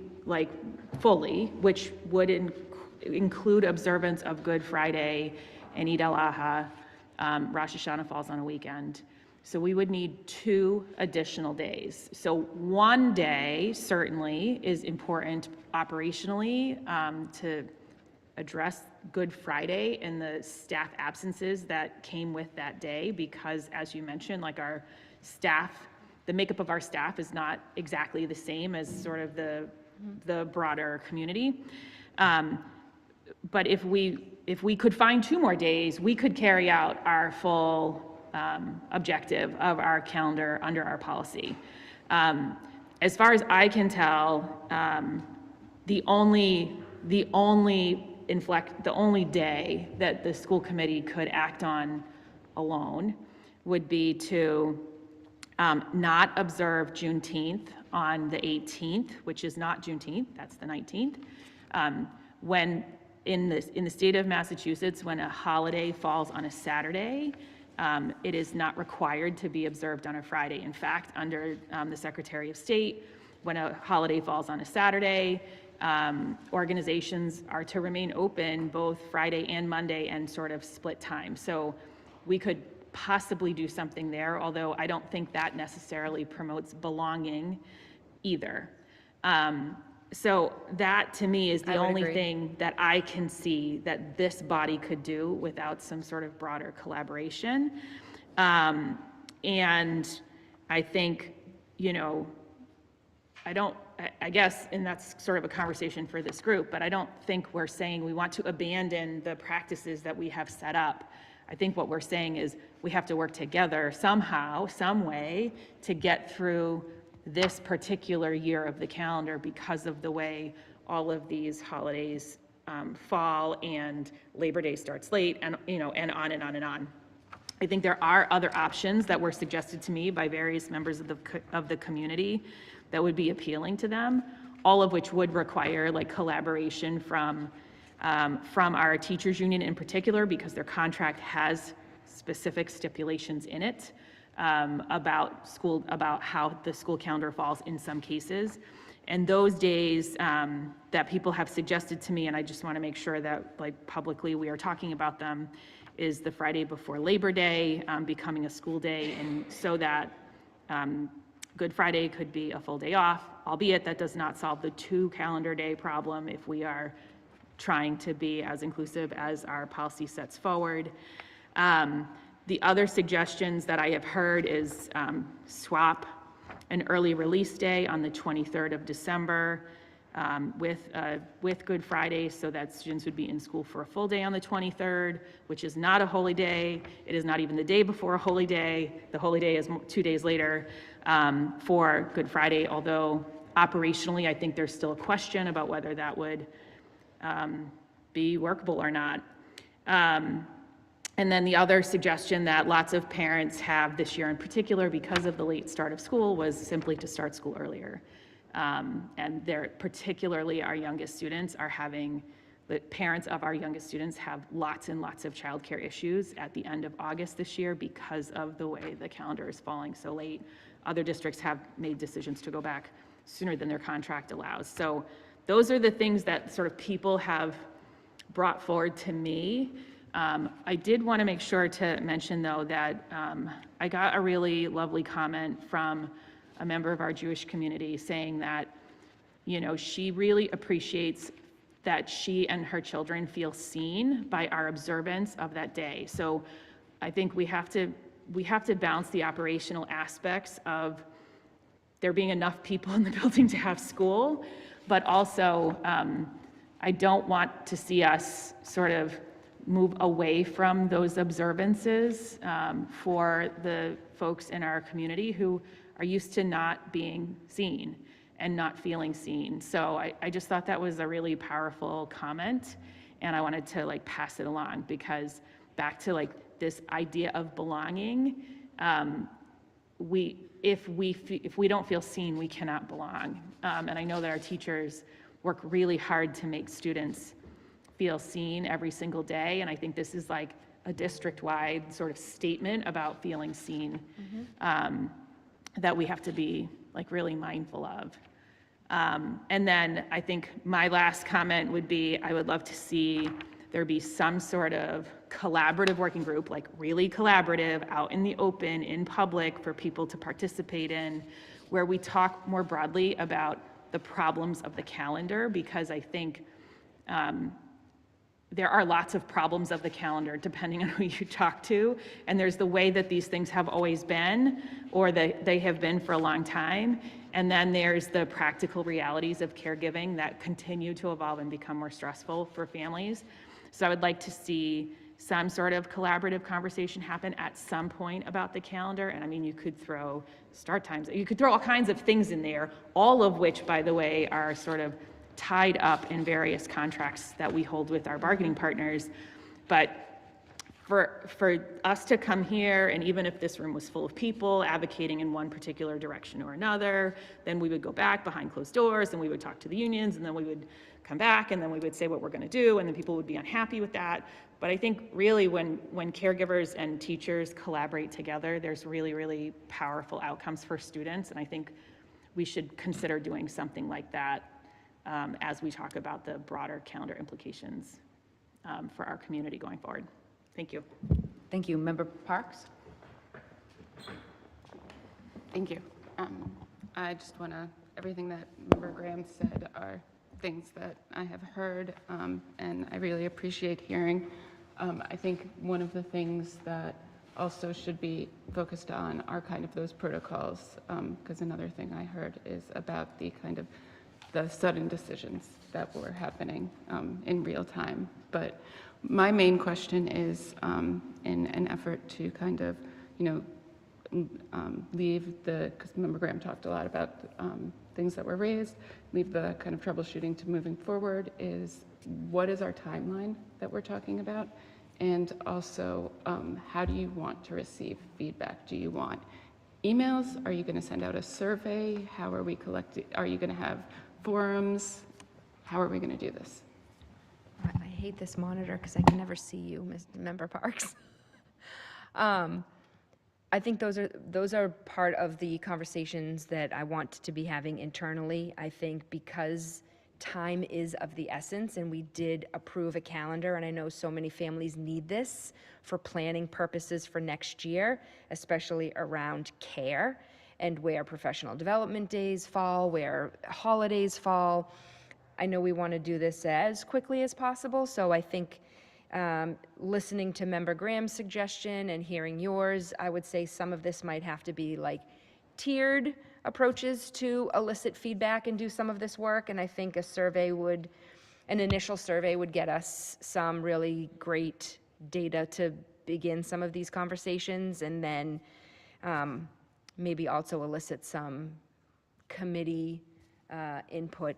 fully, which would include observance of Good Friday and Eid al-Adha, Rosh Hashanah falls on a weekend. So we would need 2 additional days. So one day certainly is important operationally to address Good Friday and the staff absences that came with that day, because as you mentioned, our staff, the makeup of our staff is not exactly the same as sort of the broader community. But if we could find 2 more days, we could carry out our full objective of our calendar under our policy. As far as I can tell, the only day that the school committee could act on alone would be to not observe Juneteenth on the 18th, which is not Juneteenth, that's the 19th. When in the state of Massachusetts, when a holiday falls on a Saturday, it is not required to be observed on a Friday. In fact, under the Secretary of State, when a holiday falls on a Saturday, organizations are to remain open both Friday and Monday and sort of split time. So we could possibly do something there, although I don't think that necessarily promotes belonging either. So that to me is the only thing that I can see that this body could do without some sort of broader collaboration. And I think, I guess, and that's sort of a conversation for this group, but I don't think we're saying we want to abandon the practices that we have set up. I think what we're saying is we have to work together somehow, some way, to get through this particular year of the calendar because of the way all of these holidays fall, and Labor Day starts late, and and on and on and on. I think there are other options that were suggested to me by various members of the community that would be appealing to them, all of which would require collaboration from our teachers union in particular, because their contract has specific stipulations in it about how the school calendar falls in some cases. And those days that people have suggested to me, and I just want to make sure that publicly we are talking about them, is the Friday before Labor Day becoming a school day, and so that Good Friday could be a full day off, albeit that does not solve the 2 calendar day problem if we are trying to be as inclusive as our policy sets forward. The other suggestions that I have heard is swap an early release day on the 23rd of December with Good Friday, so that students would be in school for a full day on the 23rd, which is not a holy day. It is not even the day before a holy day. The holy day is 2 days later for Good Friday, although operationally, I think there's still a question about whether that would be workable or not. And then the other suggestion that lots of parents have this year in particular because of the late start of school was simply to start school earlier. And particularly our youngest students are having, the parents of our youngest students have lots and lots of childcare issues at the end of August this year because of the way the calendar is falling so late. Other districts have made decisions to go back sooner than their contract allows. So those are the things that sort of people have brought forward to me. I did want to make sure to mention, though, that I got a really lovely comment from a member of our Jewish community saying that, you know, she really appreciates that she and her children feel seen by our observance of that day. So I think we have to balance the operational aspects of there being enough people in the building to have school, but also I don't want to see us sort of move away from those observances for the folks in our community who are used to not being seen and not feeling seen. So I just thought that was a really powerful comment, and I wanted to like pass it along, because back to like this idea of belonging, if we don't feel seen, we cannot belong. And I know that our teachers work really hard to make students feel seen every single day, and I think this is like a district-wide sort of statement about feeling seen that we have to be like really mindful of. And then I think my last comment would be, I would love to see there be some sort of collaborative working group, like really collaborative, out in the open, in public, for people to participate in, where we talk more broadly about the problems of the calendar, because I think there are lots of problems of the calendar depending on who you talk to, and there's the way that these things have always been, or they have been for a long time, and then there's the practical realities of caregiving that continue to evolve and become more stressful for families. So I would like to see some sort of collaborative conversation happen at some point about the calendar. And I mean, you could throw start times, you could throw all kinds of things in there, all of which, by the way, are sort of tied up in various contracts that we hold with our bargaining partners. But for us to come here, and even if this room was full of people advocating in one particular direction or another, then we would go back behind closed doors and we would talk to the unions, and then we would come back and then we would say what we're going to do, and then people would be unhappy with that. But I think really when caregivers and teachers collaborate together, there's really, really powerful outcomes for students, and I think we should consider doing something like that as we talk about the broader calendar implications for our community going forward. Thank you. Thank you. Member Parks? Thank you. I just want to, everything that Member Graham said are things that I have heard, and I really appreciate hearing. I think one of the things that also should be focused on are kind of those protocols, because another thing I heard is about the kind of the sudden decisions that were happening in real time. But my main question is, in an effort to kind of, leave because Member Graham talked a lot about things that were raised, leave the kind of troubleshooting to moving forward, is what is our timeline that we're talking about? And also, how do you want to receive feedback? Do you want emails? Are you going to send out a survey? How are we collecting? Are you going to have forums? How are we going to do this? I hate this monitor because I can never see you, Member Parks. I think those are part of the conversations that I want to be having internally. I think because time is of the essence, and we did approve a calendar, and I know so many families need this for planning purposes for next year, especially around care and where professional development days fall, where holidays fall. I know we want to do this as quickly as possible, so I think listening to Member Graham's suggestion and hearing yours, I would say some of this might have to be like tiered approaches to elicit feedback and do some of this work, and I think an initial survey would get us some really great data to begin some of these conversations, and then maybe also elicit some committee input,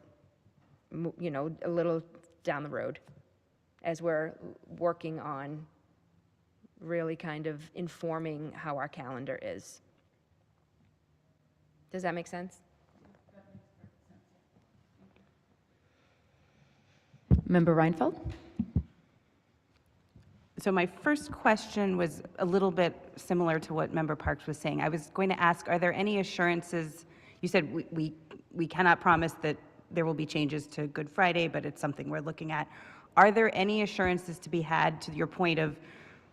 a little down the road as we're working on really kind of informing how our calendar is. Does that make sense? Member Reinfeld? So my first question was a little bit similar to what Member Parks was saying. I was going to ask, are there any assurances? You said we cannot promise that there will be changes to Good Friday, but it's something we're looking at. Are there any assurances to be had, to your point of,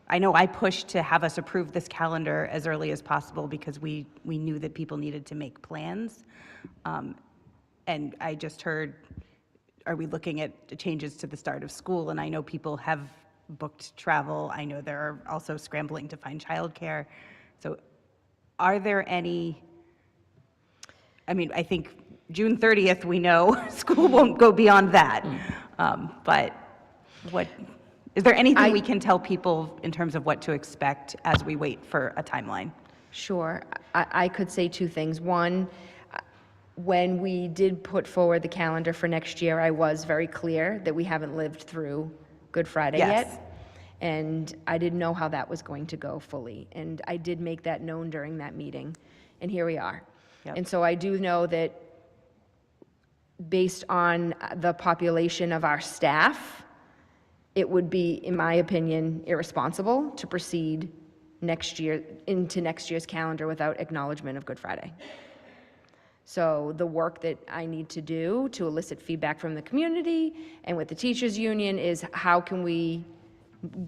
I know I pushed to have us approve this calendar as early as possible because we knew that people needed to make plans. And I just heard, are we looking at changes to the start of school? And I know people have booked travel. I know they're also scrambling to find childcare. So are there any, I think June 30th, we know school won't go beyond that. But is there anything we can tell people in terms of what to expect as we wait for a timeline? Sure. I could say two things. One, when we did put forward the calendar for next year, I was very clear that we haven't lived through Good Friday yet. And I didn't know how that was going to go fully. And I did make that known during that meeting. And here we are. Yep. And so I do know that based on the population of our staff, it would be, in my opinion, irresponsible to proceed into next year's calendar without acknowledgement of Good Friday. So the work that I need to do to elicit feedback from the community and with the teachers union is how can we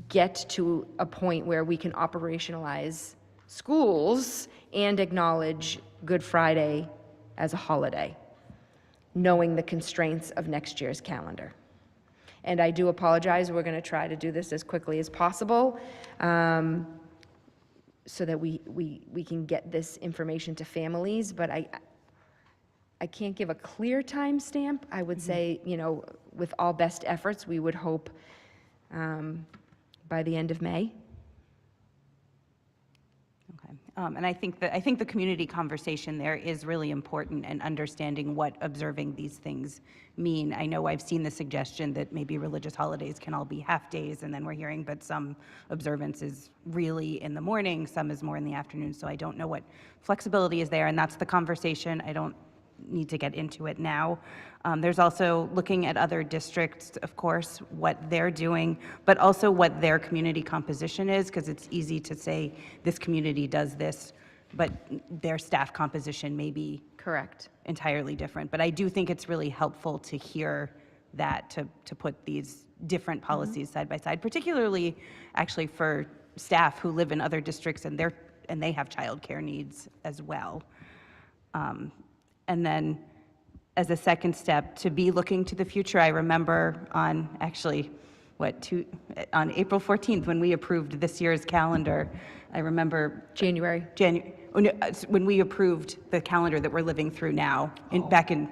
get to a point where we can operationalize schools and acknowledge Good Friday as a holiday, knowing the constraints of next year's calendar. And I do apologize, we're going to try to do this as quickly as possible so that we can get this information to families, but I can't give a clear time stamp. I would say, with all best efforts, we would hope by the end of May. Okay. And I think the community conversation there is really important, and understanding what observing these things mean. I know I've seen the suggestion that maybe religious holidays can all be half days, and then we're hearing, but some observance is really in the morning, some is more in the afternoon. So I don't know what flexibility is there, and that's the conversation. I don't need to get into it now. There's also looking at other districts, of course, what they're doing, but also what their community composition is, because it's easy to say this community does this, but their staff composition may be correct, entirely different. But I do think it's really helpful to hear that, to put these different policies side by side, particularly actually for staff who live in other districts and they have childcare needs as well. And then as a second step, to be looking to the future. I remember on on April 14th, when we approved this year's calendar, I remember when we approved the calendar that we're living through now, back in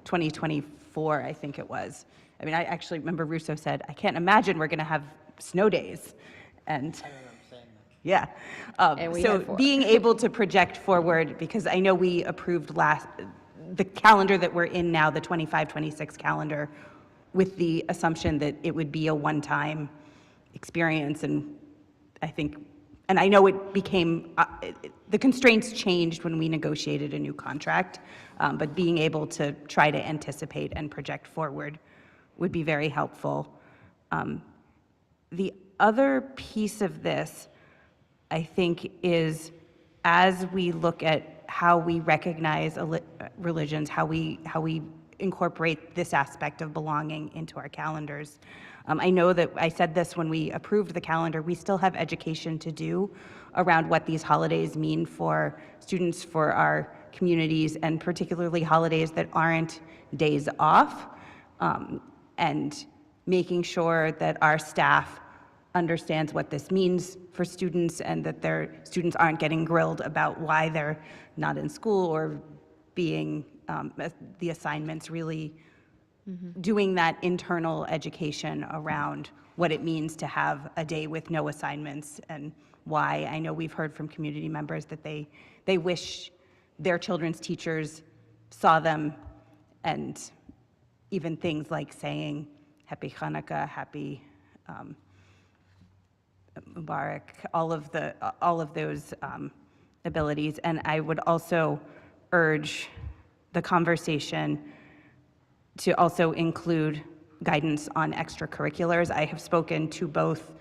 2024, I think it was. I actually remember Russo said, I can't imagine we're going to have snow days. And yeah. So being able to project forward, because I know we approved the calendar that we're in now, the 25-26 calendar, with the assumption that it would be a one-time experience. And I know it became, the constraints changed when we negotiated a new contract, but being able to try to anticipate and project forward would be very helpful. The other piece of this, I think, is as we look at how we recognize religions, how we incorporate this aspect of belonging into our calendars. I know that I said this when we approved the calendar, we still have education to do around what these holidays mean for students, for our communities, and particularly holidays that aren't days off, and making sure that our staff understands what this means for students, and that their students aren't getting grilled about why they're not in school or being the assignments, really doing that internal education around what it means to have a day with no assignments and why. I know we've heard from community members that they wish their children's teachers saw them, and even things like saying Happy Hanukkah, Happy Mubarak, all of those abilities. And I would also urge the conversation to also include guidance on extracurriculars. I have spoken to both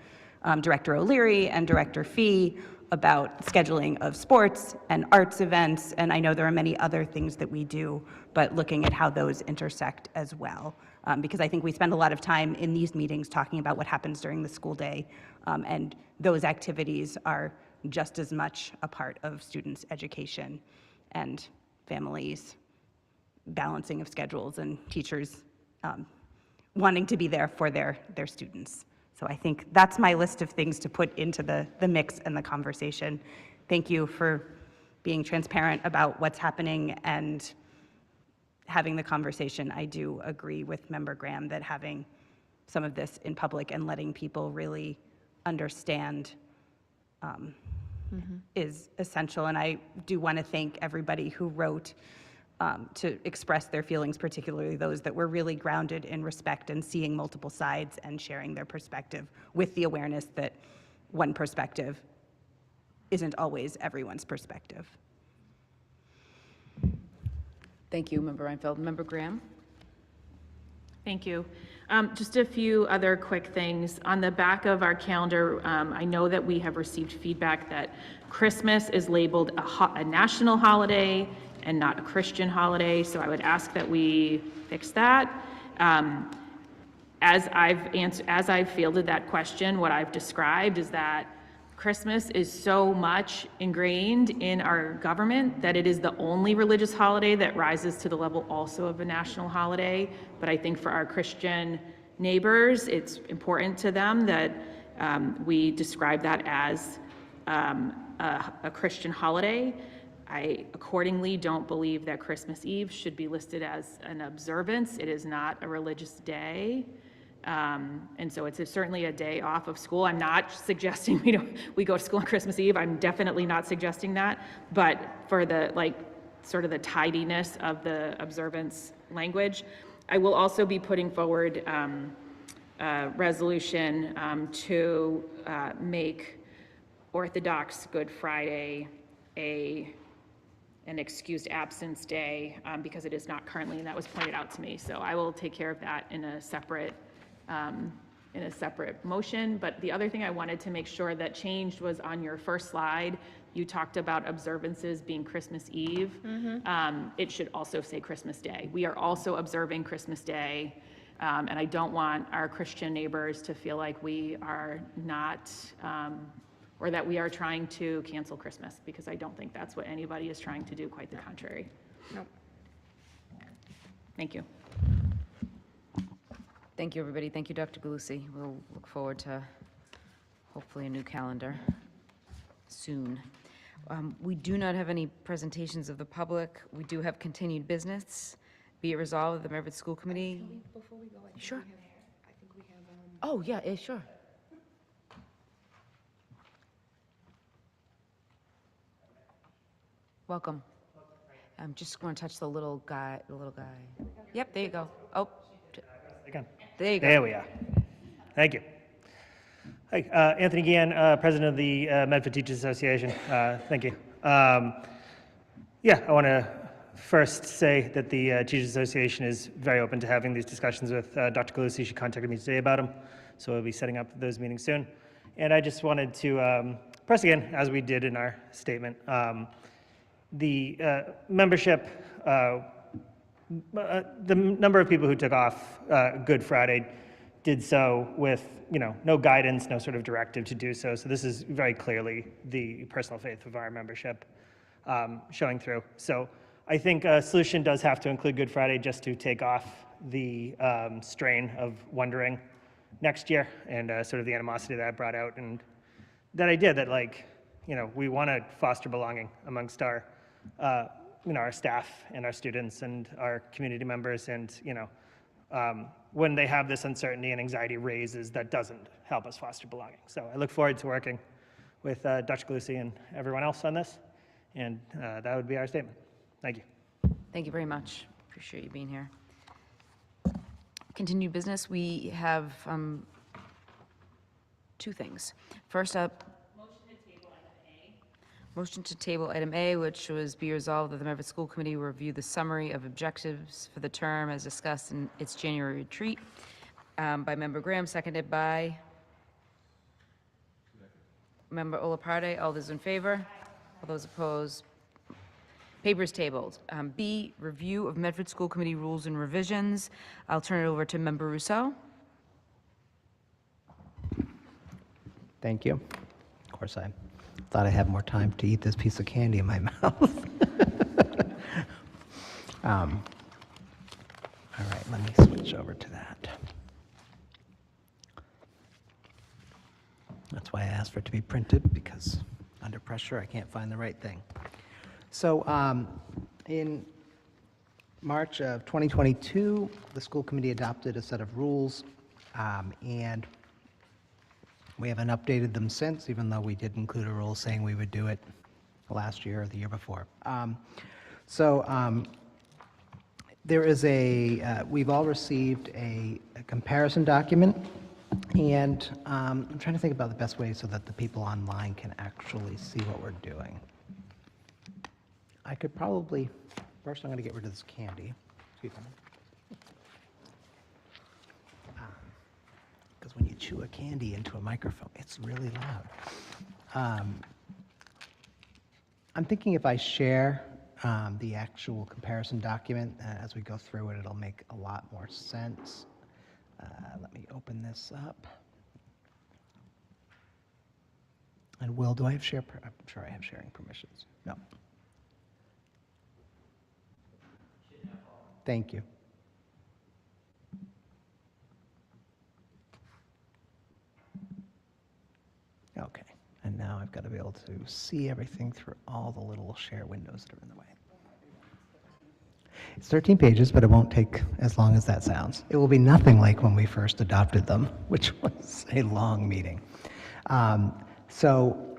Director O'Leary and Director Fee about scheduling of sports and arts events, and I know there are many other things that we do, but looking at how those intersect as well. Because I think we spend a lot of time in these meetings talking about what happens during the school day, and those activities are just as much a part of students' education and families' balancing of schedules and teachers wanting to be there for their students. So I think that's my list of things to put into the mix and the conversation. Thank you for being transparent about what's happening and having the conversation. I do agree with Member Graham that having some of this in public and letting people really understand is essential. And I do want to thank everybody who wrote to express their feelings, particularly those that were really grounded in respect and seeing multiple sides and sharing their perspective with the awareness that one perspective isn't always everyone's perspective. Thank you, Member Reinfeld. Member Graham? Thank you. Just a few other quick things. On the back of our calendar, I know that we have received feedback that Christmas is labeled a national holiday and not a Christian holiday, so I would ask that we fix that. As I've fielded that question, what I've described is that Christmas is so much ingrained in our government that it is the only religious holiday that rises to the level also of a national holiday. But I think for our Christian neighbors, it's important to them that we describe that as a Christian holiday. I accordingly don't believe that Christmas Eve should be listed as an observance. It is not a religious day. And so it's certainly a day off of school. I'm not suggesting we go to school on Christmas Eve. I'm definitely not suggesting that. But for the sort of the tidiness of the observance language, I will also be putting forward a resolution to make Orthodox Good Friday an excused absence day because it is not currently, and that was pointed out to me. So I will take care of that in a separate motion. But the other thing I wanted to make sure that changed was on your first slide, you talked about observances being Christmas Eve. It should also say Christmas Day. We are also observing Christmas Day, and I don't want our Christian neighbors to feel like we are not, or that we are trying to cancel Christmas, because I don't think that's what anybody is trying to do, quite the contrary. Nope. Thank you. Thank you, everybody. Thank you, Dr. Galusi. We'll look forward to hopefully a new calendar soon. We do not have any presentations of the public. We do have continued business. Be it resolved that the Medford School Committee. Before we go, Sure. I think we have. Oh, yeah, sure. Welcome. I'm just going to touch the little guy. Yep, there you go. Oh, Again. there you go. There we are. Thank you. Hi, Anthony Guillen, President of the Medford Teachers Association. Thank you. Yeah, I want to first say that the Teachers Association is very open to having these discussions with Dr. Galusi. She contacted me today about them, so we'll be setting up those meetings soon. And I just wanted to press again, as we did in our statement, the membership, the number of people who took off Good Friday did so with, no guidance, no sort of directive to do so. So this is very clearly the personal faith of our membership showing through. So I think a solution does have to include Good Friday just to take off the strain of wondering next year and sort of the animosity that I brought out, and that idea that we want to foster belonging amongst our our staff and our students and our community members. And, when they have this uncertainty and anxiety raises, that doesn't help us foster belonging. So I look forward to working with Dr. Galusi and everyone else on this. And that would be our statement. Thank you. Thank you very much. Appreciate you being here. Continued business, we have two things. First up, motion to table item A, which was be resolved that the Medford School Committee will review the summary of objectives for the term as discussed in its January retreat, by Member Graham, seconded by Member Olaparte. All those in favor? All those opposed? Papers tabled. B, review of Medford School Committee rules and revisions. I'll turn it over to Member Rousseau. Thank you. Of course, I thought I had more time to eat this piece of candy in my mouth. All right, let me switch over to that. That's why I asked for it to be printed, because under pressure, I can't find the right thing. So in March of 2022, the school committee adopted a set of rules, and we haven't updated them since, even though we did include a rule saying we would do it last year or the year before. There is we've all received a comparison document, and I'm trying to think about the best way so that the people online can actually see what we're doing. I could probably, first I'm going to get rid of this candy. Excuse me. Because when you chew a candy into a microphone, it's really loud. I'm thinking if I share the actual comparison document as we go through it, it'll make a lot more sense. Let me open this up. And Will, do I have share? I'm sure I have sharing permissions. No. Thank you. Okay, and now I've got to be able to see everything through all the little share windows that are in the way. It's 13 pages, but it won't take as long as that sounds. It will be nothing like when we first adopted them, which was a long meeting. So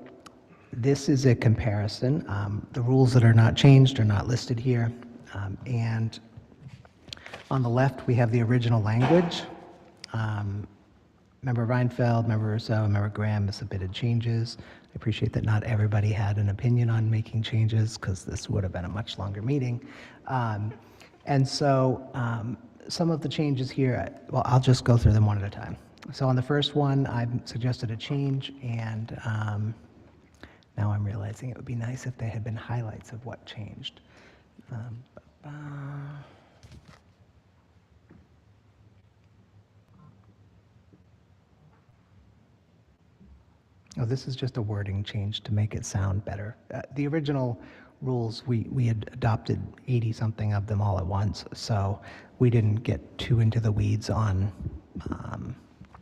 this is a comparison. The rules that are not changed are not listed here. And on the left, we have the original language. Member Reinfeld, Member Rousseau, and Member Graham have submitted changes. I appreciate that not everybody had an opinion on making changes, because this would have been a much longer meeting. And so some of the changes here, well, I'll just go through them one at a time. So on the first one, I've suggested a change, and now I'm realizing it would be nice if they had been highlights of what changed. Oh, this is just a wording change to make it sound better. The original rules, we had adopted 80-something of them all at once, so we didn't get too into the weeds on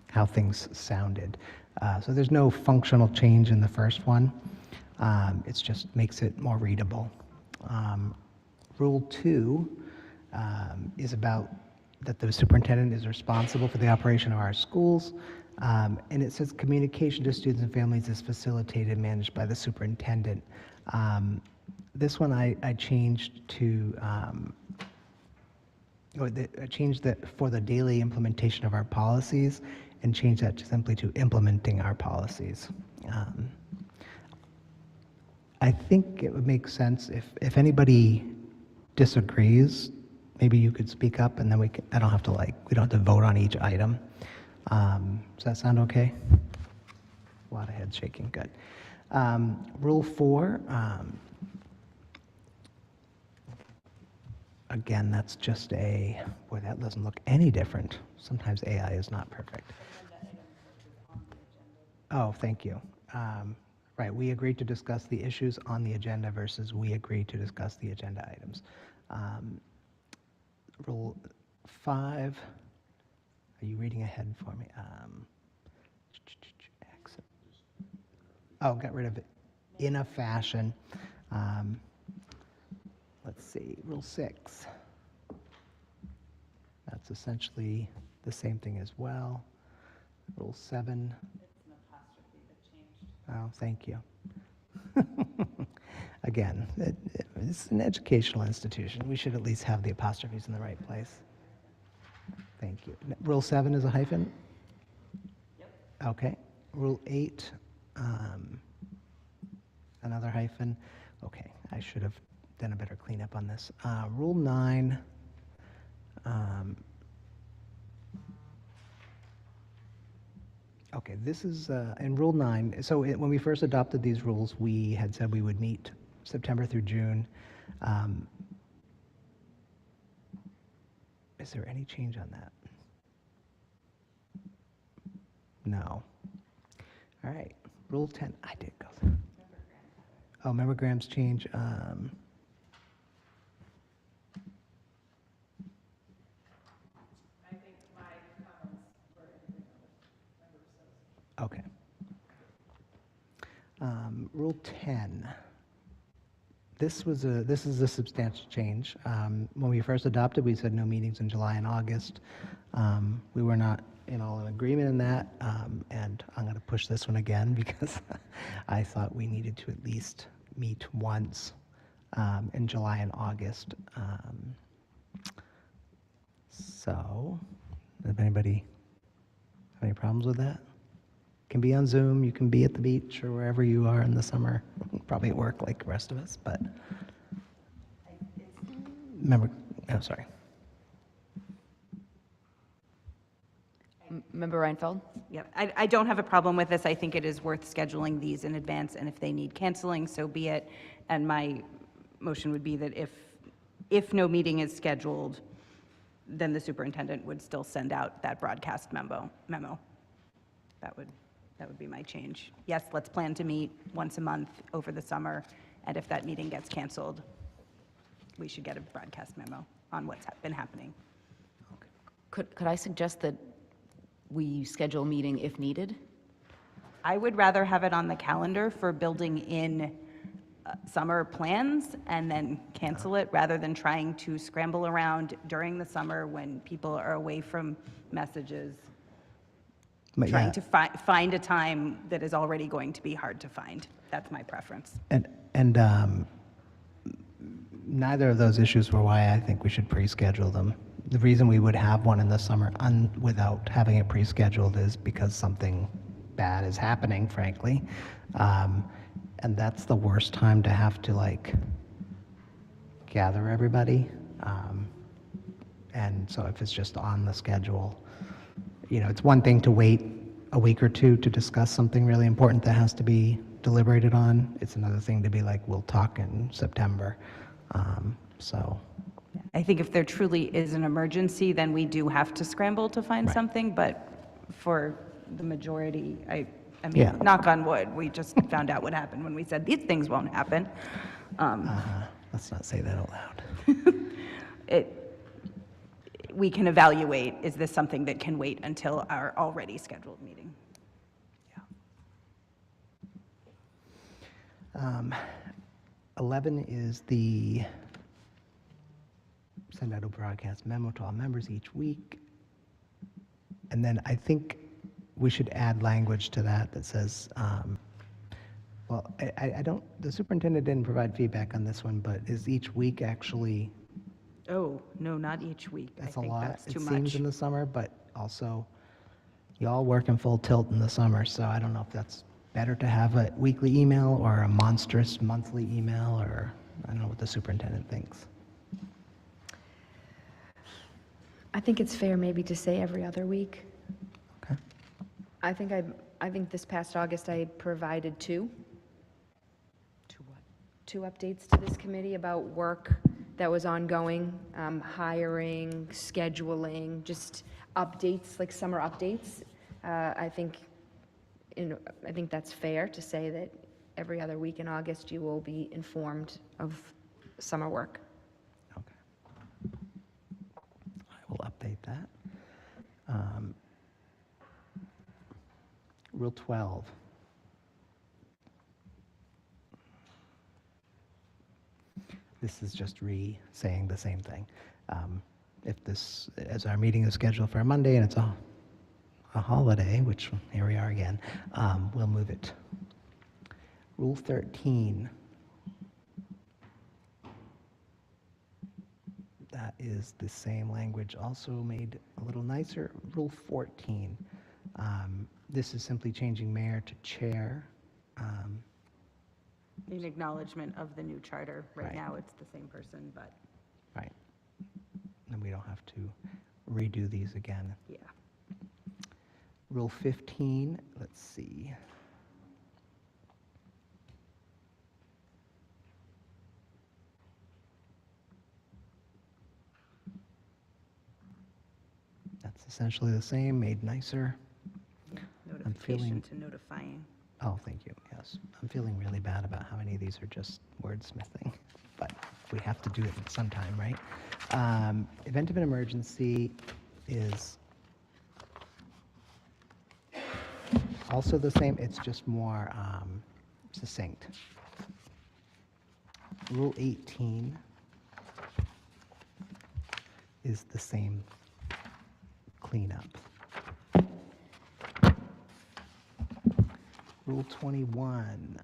how things sounded. So there's no functional change in the first one. It just makes it more readable. Rule 2 is about that the superintendent is responsible for the operation of our schools. And it says communication to students and families is facilitated and managed by the superintendent. This one I changed to, I changed that for the daily implementation of our policies, and changed that simply to implementing our policies. I think it would make sense if anybody disagrees, maybe you could speak up, and then we don't have to vote on each item. Does that sound okay? A lot of head shaking, good. Rule 4, again, that's just boy, that doesn't look any different. Sometimes AI is not perfect. Oh, thank you. Right, we agreed to discuss the issues on the agenda versus we agreed to discuss the agenda items. Rule 5, are you reading ahead for me? Got rid of it in a fashion. let's see, Rule 6. That's essentially the same thing as well. Rule 7. Oh, thank you. Again, it's an educational institution. We should at least have the apostrophes in the right place. Thank you. Rule 7 is a hyphen? Yep. Okay. Rule 8, another hyphen. Okay, I should have done a better cleanup on this. Rule 9, okay, this is in Rule 9. So when we first adopted these rules, we had said we would meet September through June. Is there any change on that? No. All right. Rule 10. I did go through. Oh, member Graham's change. Okay. Rule 10. This is a substantial change. When we first adopted, we said no meetings in July and August. We were not in agreement in that, and I'm going to push this one again because I thought we needed to at least meet once in July and August. So, does anybody have any problems with that? Can be on Zoom, you can be at the beach or wherever you are in the summer, probably at work like the rest of us, but member, oh, sorry. Member Reinfeld? Yep, I don't have a problem with this. I think it is worth scheduling these in advance, and if they need canceling, so be it. And my motion would be that if no meeting is scheduled, then the superintendent would still send out that broadcast memo. That would be my change. Yes, let's plan to meet once a month over the summer, and if that meeting gets canceled, we should get a broadcast memo on what's been happening. Could I suggest that we schedule a meeting if needed? I would rather have it on the calendar for building in summer plans and then cancel it, rather than trying to scramble around during the summer when people are away from messages. But Trying yeah, to find a time that is already going to be hard to find. That's my preference. and neither of those issues were why I think we should pre-schedule them. The reason we would have one in the summer without having it pre-scheduled is because something bad is happening, frankly. And that's the worst time to have to gather everybody. And so if it's just on the schedule, it's one thing to wait a week or two to discuss something really important that has to be deliberated on. It's another thing to be like, we'll talk in September. So. I think if there truly is an emergency, then we do have to scramble to find something, but for the majority, I mean, Yeah. knock on wood, we just found out what happened when we said these things won't happen. Let's not say that out loud. We can evaluate, is this something that can wait until our already scheduled meeting? 11 is the send out a broadcast memo to all members each week. And then I think we should add language to that says, well, I don't, the superintendent didn't provide feedback on this one, but is each week actually, Oh, no, not each week. that's I a think lot, that's too it much. seems, in the summer, but also y'all work in full tilt in the summer, so I don't know if that's better to have a weekly email or a monstrous monthly email, or I don't know what the superintendent thinks. I think it's fair maybe to say every other week. Okay. I think this past August I provided two. To what? Two updates to this committee about work that was ongoing, hiring, scheduling, just updates, like summer updates. I think that's fair to say that every other week in August you will be informed of summer work. Okay. I will update that. Rule 12. This is just saying the same thing. If this, as our meeting is scheduled for a Monday and it's a holiday, which here we are again, we'll move it. Rule 13. That is the same language, also made a little nicer. Rule 14. This is simply changing mayor to chair. In acknowledgement of the new charter. Right Right. now, it's the same person, but Right. And we don't have to redo these again. yeah. Rule 15, let's see. That's essentially the same, made nicer. I'm Notification feeling, to notifying. oh, thank you, yes. I'm feeling really bad about how many of these are just wordsmithing, but we have to do it sometime, right? Event of an emergency is also the same, it's just more succinct. Rule 18 is the same cleanup. Rule 21.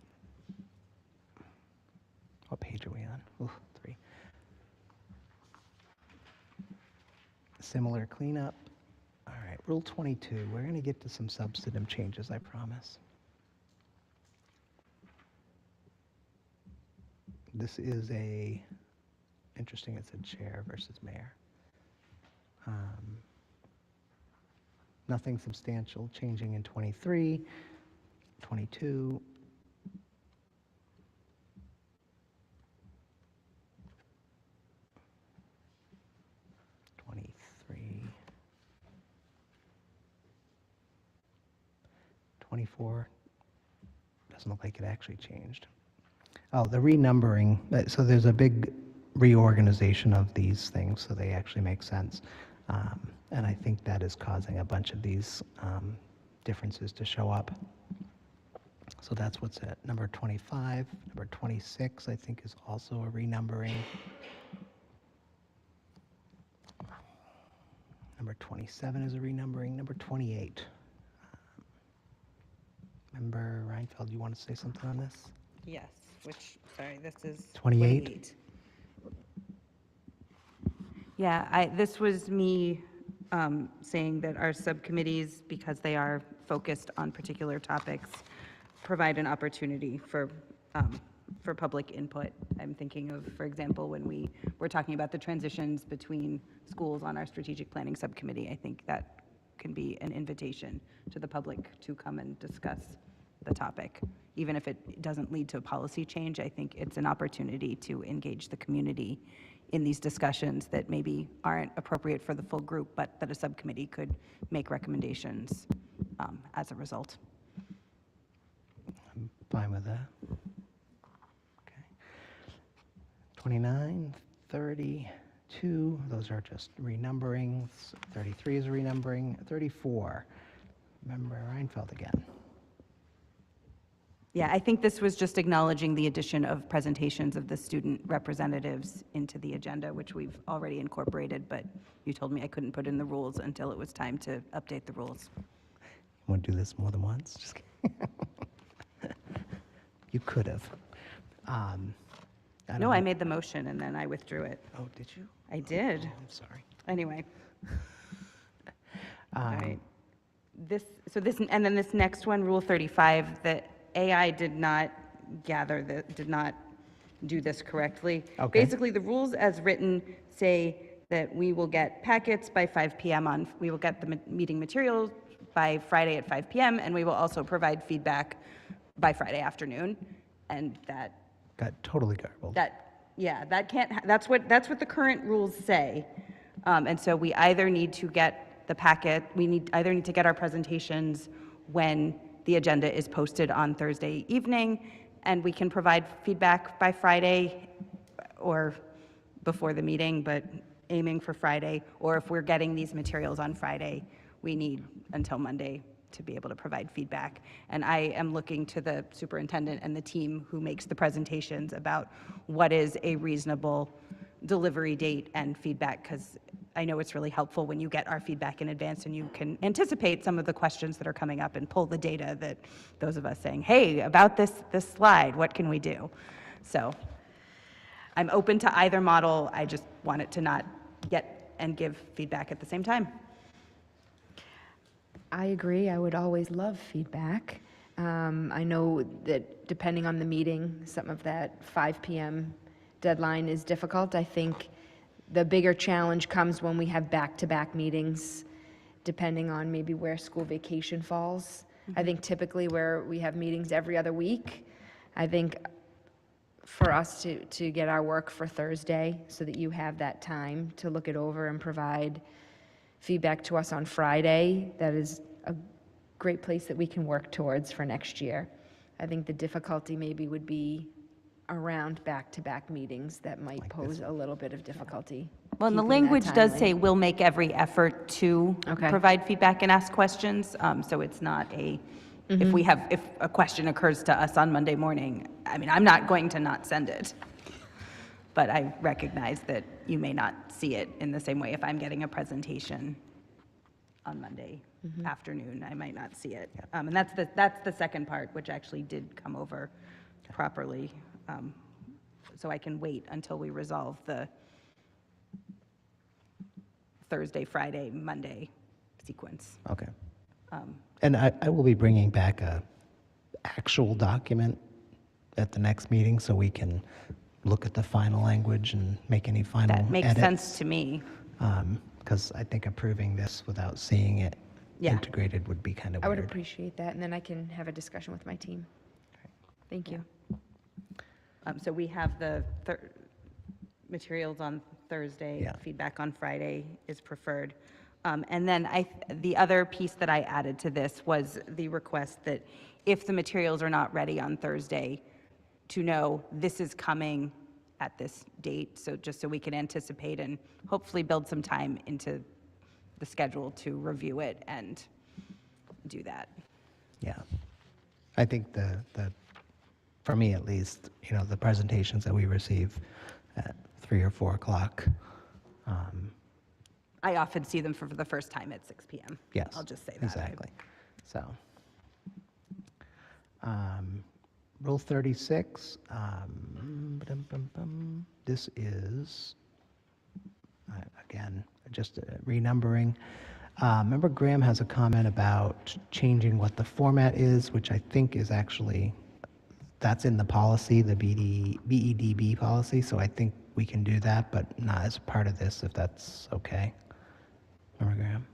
What page are we on? Ooh, 3. Similar cleanup. All right, Rule 22. We're going to get to some substantive changes, I promise. This is interesting, it said chair versus mayor. Nothing substantial changing in 23, 22. '23, 24, doesn't look like it actually changed. Oh, the renumbering, so there's a big reorganization of these things, so they actually make sense. And I think that is causing a bunch of these differences to show up. So that's what's at number 25. Number 26, I think, is also a renumbering. Number 27 is a renumbering. Number 28. Member Reinfeld, you want to say something on this? Yes, sorry, this is 28? Yeah, this was me saying that our subcommittees, because they are focused on particular topics, provide an opportunity for public input. I'm thinking of, for example, when we were talking about the transitions between schools on our strategic planning subcommittee, I think that can be an invitation to the public to come and discuss the topic. Even if it doesn't lead to a policy change, I think it's an opportunity to engage the community in these discussions that maybe aren't appropriate for the full group, but that a subcommittee could make recommendations as a result. I'm fine with that. Okay. 29, 32, those are just renumberings. 33 is a renumbering. 34, Member Reinfeld again. Yeah, I think this was just acknowledging the addition of presentations of the student representatives into the agenda, which we've already incorporated, but you told me I couldn't put in the rules until it was time to update the rules. Want to do this more than once? Just kidding. You could have. No, I made the motion and then I withdrew it. Oh, did you? I did. Oh, I'm sorry. Anyway. All right. And then this next one, Rule 35, that AI did not do this correctly. Okay. Basically, the rules as written say that we will get packets by 5 p.m. We will get the meeting materials by Friday at 5 p.m. and we will also provide feedback by Friday afternoon. And that Got totally garbled. that can't, that's what the current rules say. And so we either need to get the packet, either need to get our presentations when the agenda is posted on Thursday evening, and we can provide feedback by Friday or before the meeting, but aiming for Friday, or if we're getting these materials on Friday, we need until Monday to be able to provide feedback. And I am looking to the superintendent and the team who makes the presentations about what is a reasonable delivery date and feedback, because I know it's really helpful when you get our feedback in advance and you can anticipate some of the questions that are coming up and pull the data that those of us saying, hey, about this slide, what can we do? So I'm open to either model. I just want it to not get and give feedback at the same time. I agree. I would always love feedback. I know that depending on the meeting, some of that 5 p.m. deadline is difficult. I think the bigger challenge comes when we have back-to-back meetings, depending on maybe where school vacation falls. I think typically where we have meetings every other week, I think for us to get our work for Thursday so that you have that time to look it over and provide feedback to us on Friday, that is a great place that we can work towards for next year. I think the difficulty maybe would be around back-to-back meetings that might pose a little bit of difficulty. Well, and the keeping that language does timely. say we'll make every effort to provide feedback and ask questions. So it's not a, if a question occurs to us on Monday morning, I mean, I'm not going to not send it. But I recognize that you may not see it in the same way. If I'm getting a presentation on Monday afternoon, I might not see it. And that's the second part, which actually did come over properly. So I can wait until we resolve the Thursday, Friday, Monday sequence. Okay. And I will be bringing back a actual document at the next meeting so we can look at the final language and make any final edits. That makes sense to me. Because I think approving this without seeing it Yeah. integrated would be kind of I weird. would appreciate that, and then I can have a discussion with my team. Thank you. So we have the materials on Thursday, Yeah. feedback on Friday is preferred. And then the other piece that I added to this was the request that if the materials are not ready on Thursday, to know this is coming at this date, so just so we can anticipate and hopefully build some time into the schedule to review it and do that. Yeah. I think for me at least, the presentations that we receive at 3 or 4 o'clock. I often see them for the first time at 6 p.m. Yes. I'll just say that. Exactly. So, Rule 36, this is, again, just renumbering. Member Graham has a comment about changing what the format is, which I think is actually, that's in the policy, the BEDB policy, so I think we can do that, but not as part of this, if that's okay. Member Graham?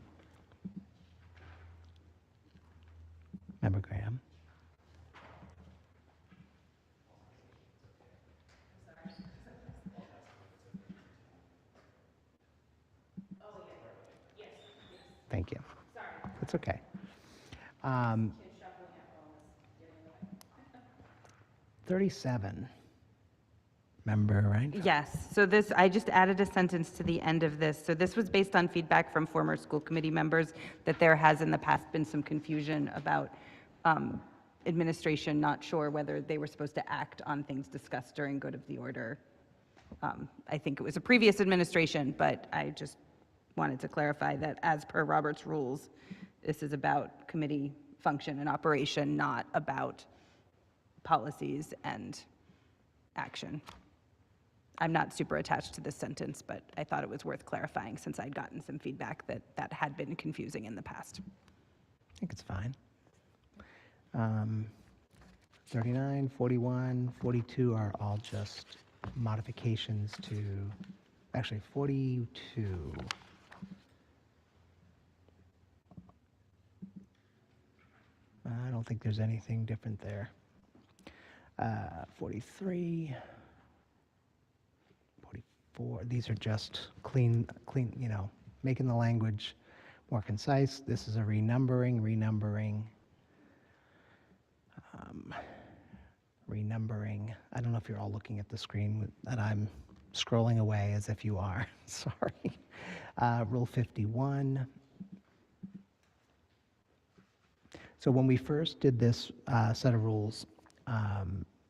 Member Graham? Thank you. It's okay. 37. Member, right? Yes, so this, I just added a sentence to the end of this. So this was based on feedback from former school committee members that there has in the past been some confusion about administration not sure whether they were supposed to act on things discussed during good of the order. I think it was a previous administration, but I just wanted to clarify that as per Robert's rules, this is about committee function and operation, not about policies and action. I'm not super attached to this sentence, but I thought it was worth clarifying since I'd gotten some feedback that that had been confusing in the past. I think it's fine. 39, 41, 42 are all just modifications to, actually 42. I don't think there's anything different there. 43, 44, these are just clean, making the language more concise. This is a renumbering. I don't know if you're all looking at the screen and I'm scrolling away as if you are. Sorry. Rule 51. So when we first did this set of rules,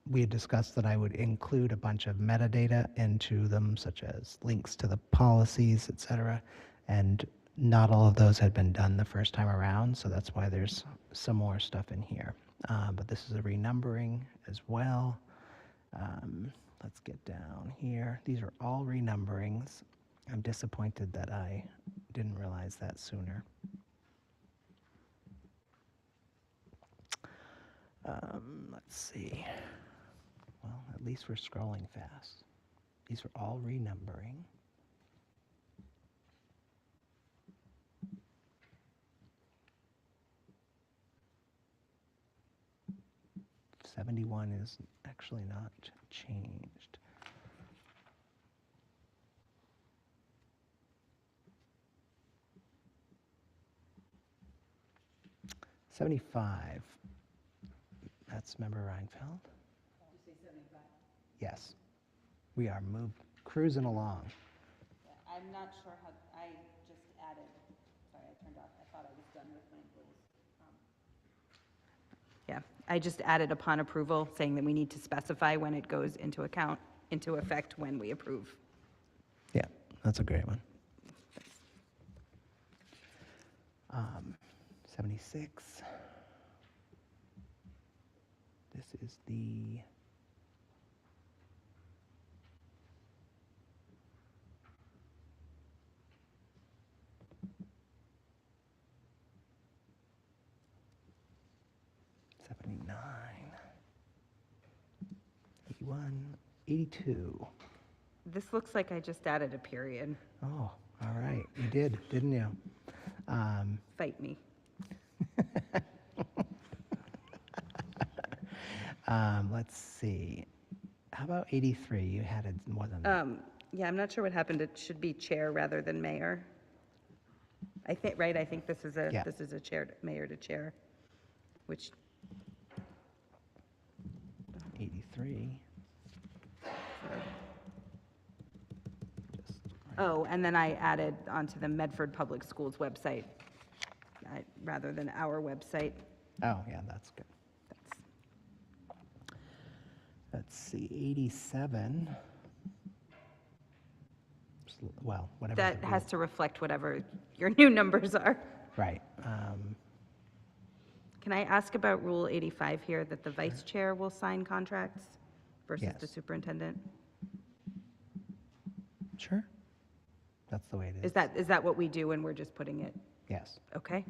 we had discussed that I would include a bunch of metadata into them, such as links to the policies, et cetera. And not all of those had been done the first time around, so that's why there's some more stuff in here. But this is a renumbering as well. Let's get down here. These are all renumberings. I'm disappointed that I didn't realize that sooner. Let's see. Well, at least we're scrolling fast. These are all renumbering. '71 is actually not changed. '75. That's member Reinfeld. Did you say 75? Yes. We are cruising along. I'm not sure how, I just added, sorry, I turned off, I thought I was done with my rules. Yeah, I just added upon approval, saying that we need to specify when it goes into effect when we approve. Yeah, that's a great one. 76. This is the '79, 81, 82. This looks like I just added a period. Oh, all right. You did, didn't you? Fight me. Let's see. How about 83? You had it more than that. Yeah, I'm not sure what happened. It should be chair rather than mayor. I think, right, I think this is a, Yeah. this is a chair, mayor to chair, which, 83. oh, and then I added onto the Medford Public Schools website, rather than our website. Oh, yeah, that's good. Let's see, 87. Well, whatever. That has to reflect whatever your new numbers are. Right. Can I ask about Rule 85 here, that the vice chair will sign contracts versus the Yes. superintendent? Sure. That's the way it is. Is that what we do and we're just putting it? Yes. Okay.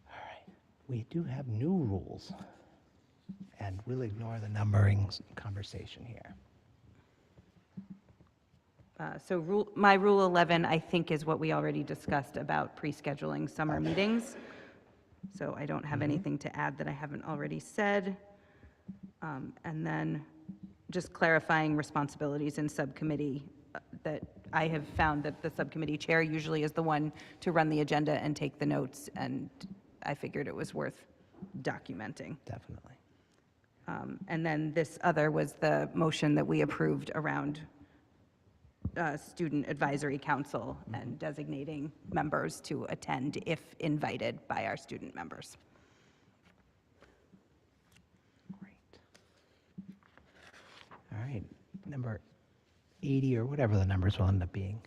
All right. We do have new rules, and we'll ignore the numbering conversation here. So my Rule 11, I think, is what we already discussed about pre-scheduling summer meetings. So I don't have anything to add that I haven't already said. And then just clarifying responsibilities in subcommittee, that I have found that the subcommittee chair usually is the one to run the agenda and take the notes, and I figured it was worth documenting. Definitely. And then this other was the motion that we approved around Student Advisory Council and designating members to attend if invited by our student members. Great. All right, number 80 or whatever the numbers will end up being.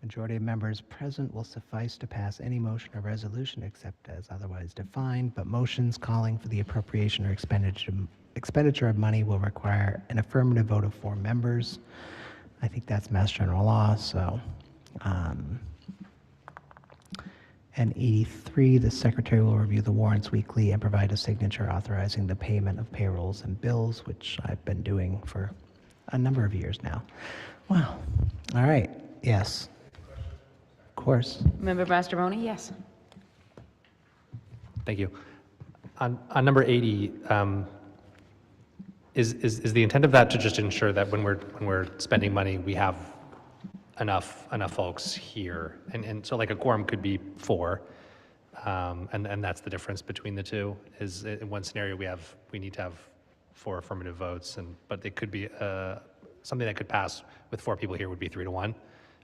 Majority of members present will suffice to pass any motion or resolution except as otherwise defined, but motions calling for the appropriation or expenditure of money will require an affirmative vote of 4 members. I think that's Mass General Law, so. And 83, the secretary will review the warrants weekly and provide a signature authorizing the payment of payrolls and bills, which I've been doing for a number of years now. Wow. All right. Yes. Of course. Member Mastrobuoni, yes. Thank you. On number 80, is the intent of that to just ensure that when we're spending money, we have enough folks here? And so like a quorum could be 4, and that's the difference between the two, is in one scenario we need to have 4 affirmative votes, but it could be something that could pass with 4 people here would be 3 to 1,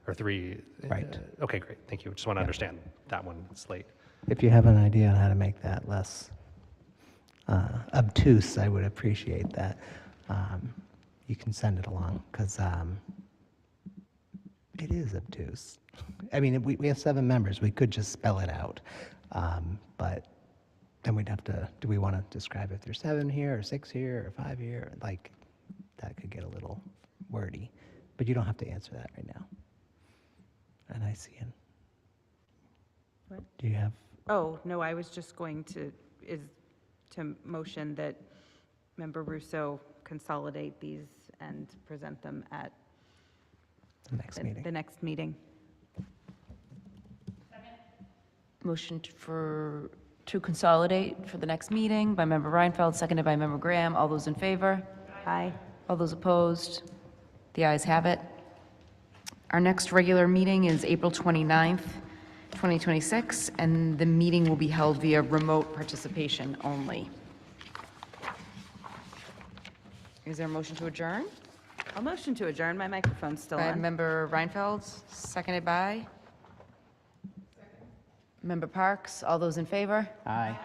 or 3. Right. Okay, great, thank you. Just want to understand that one slate. If you have an idea on how to make that less obtuse, I would appreciate that. You can send it along, because it is obtuse. I mean, we have 7 members, we could just spell it out. But then we'd have to, do we want to describe if there's 7 here, or 6 here, or 5 here? Like, that could get a little wordy, but you don't have to answer that right now. And I see it. What? Do you have? Oh, no, I was just going to motion that Member Russo consolidate these and present them at The next meeting. the next meeting. Motion to consolidate for the next meeting by Member Reinfeld, seconded by Member Graham. All those in favor? Aye. All those opposed? The ayes have it. Our next regular meeting is April 29th, 2026, and the meeting will be held via remote participation only. Is there a motion to adjourn? I'll motion to adjourn. My microphone's still By on. Member Reinfeld, seconded by? Member Parks. All those in favor? Aye.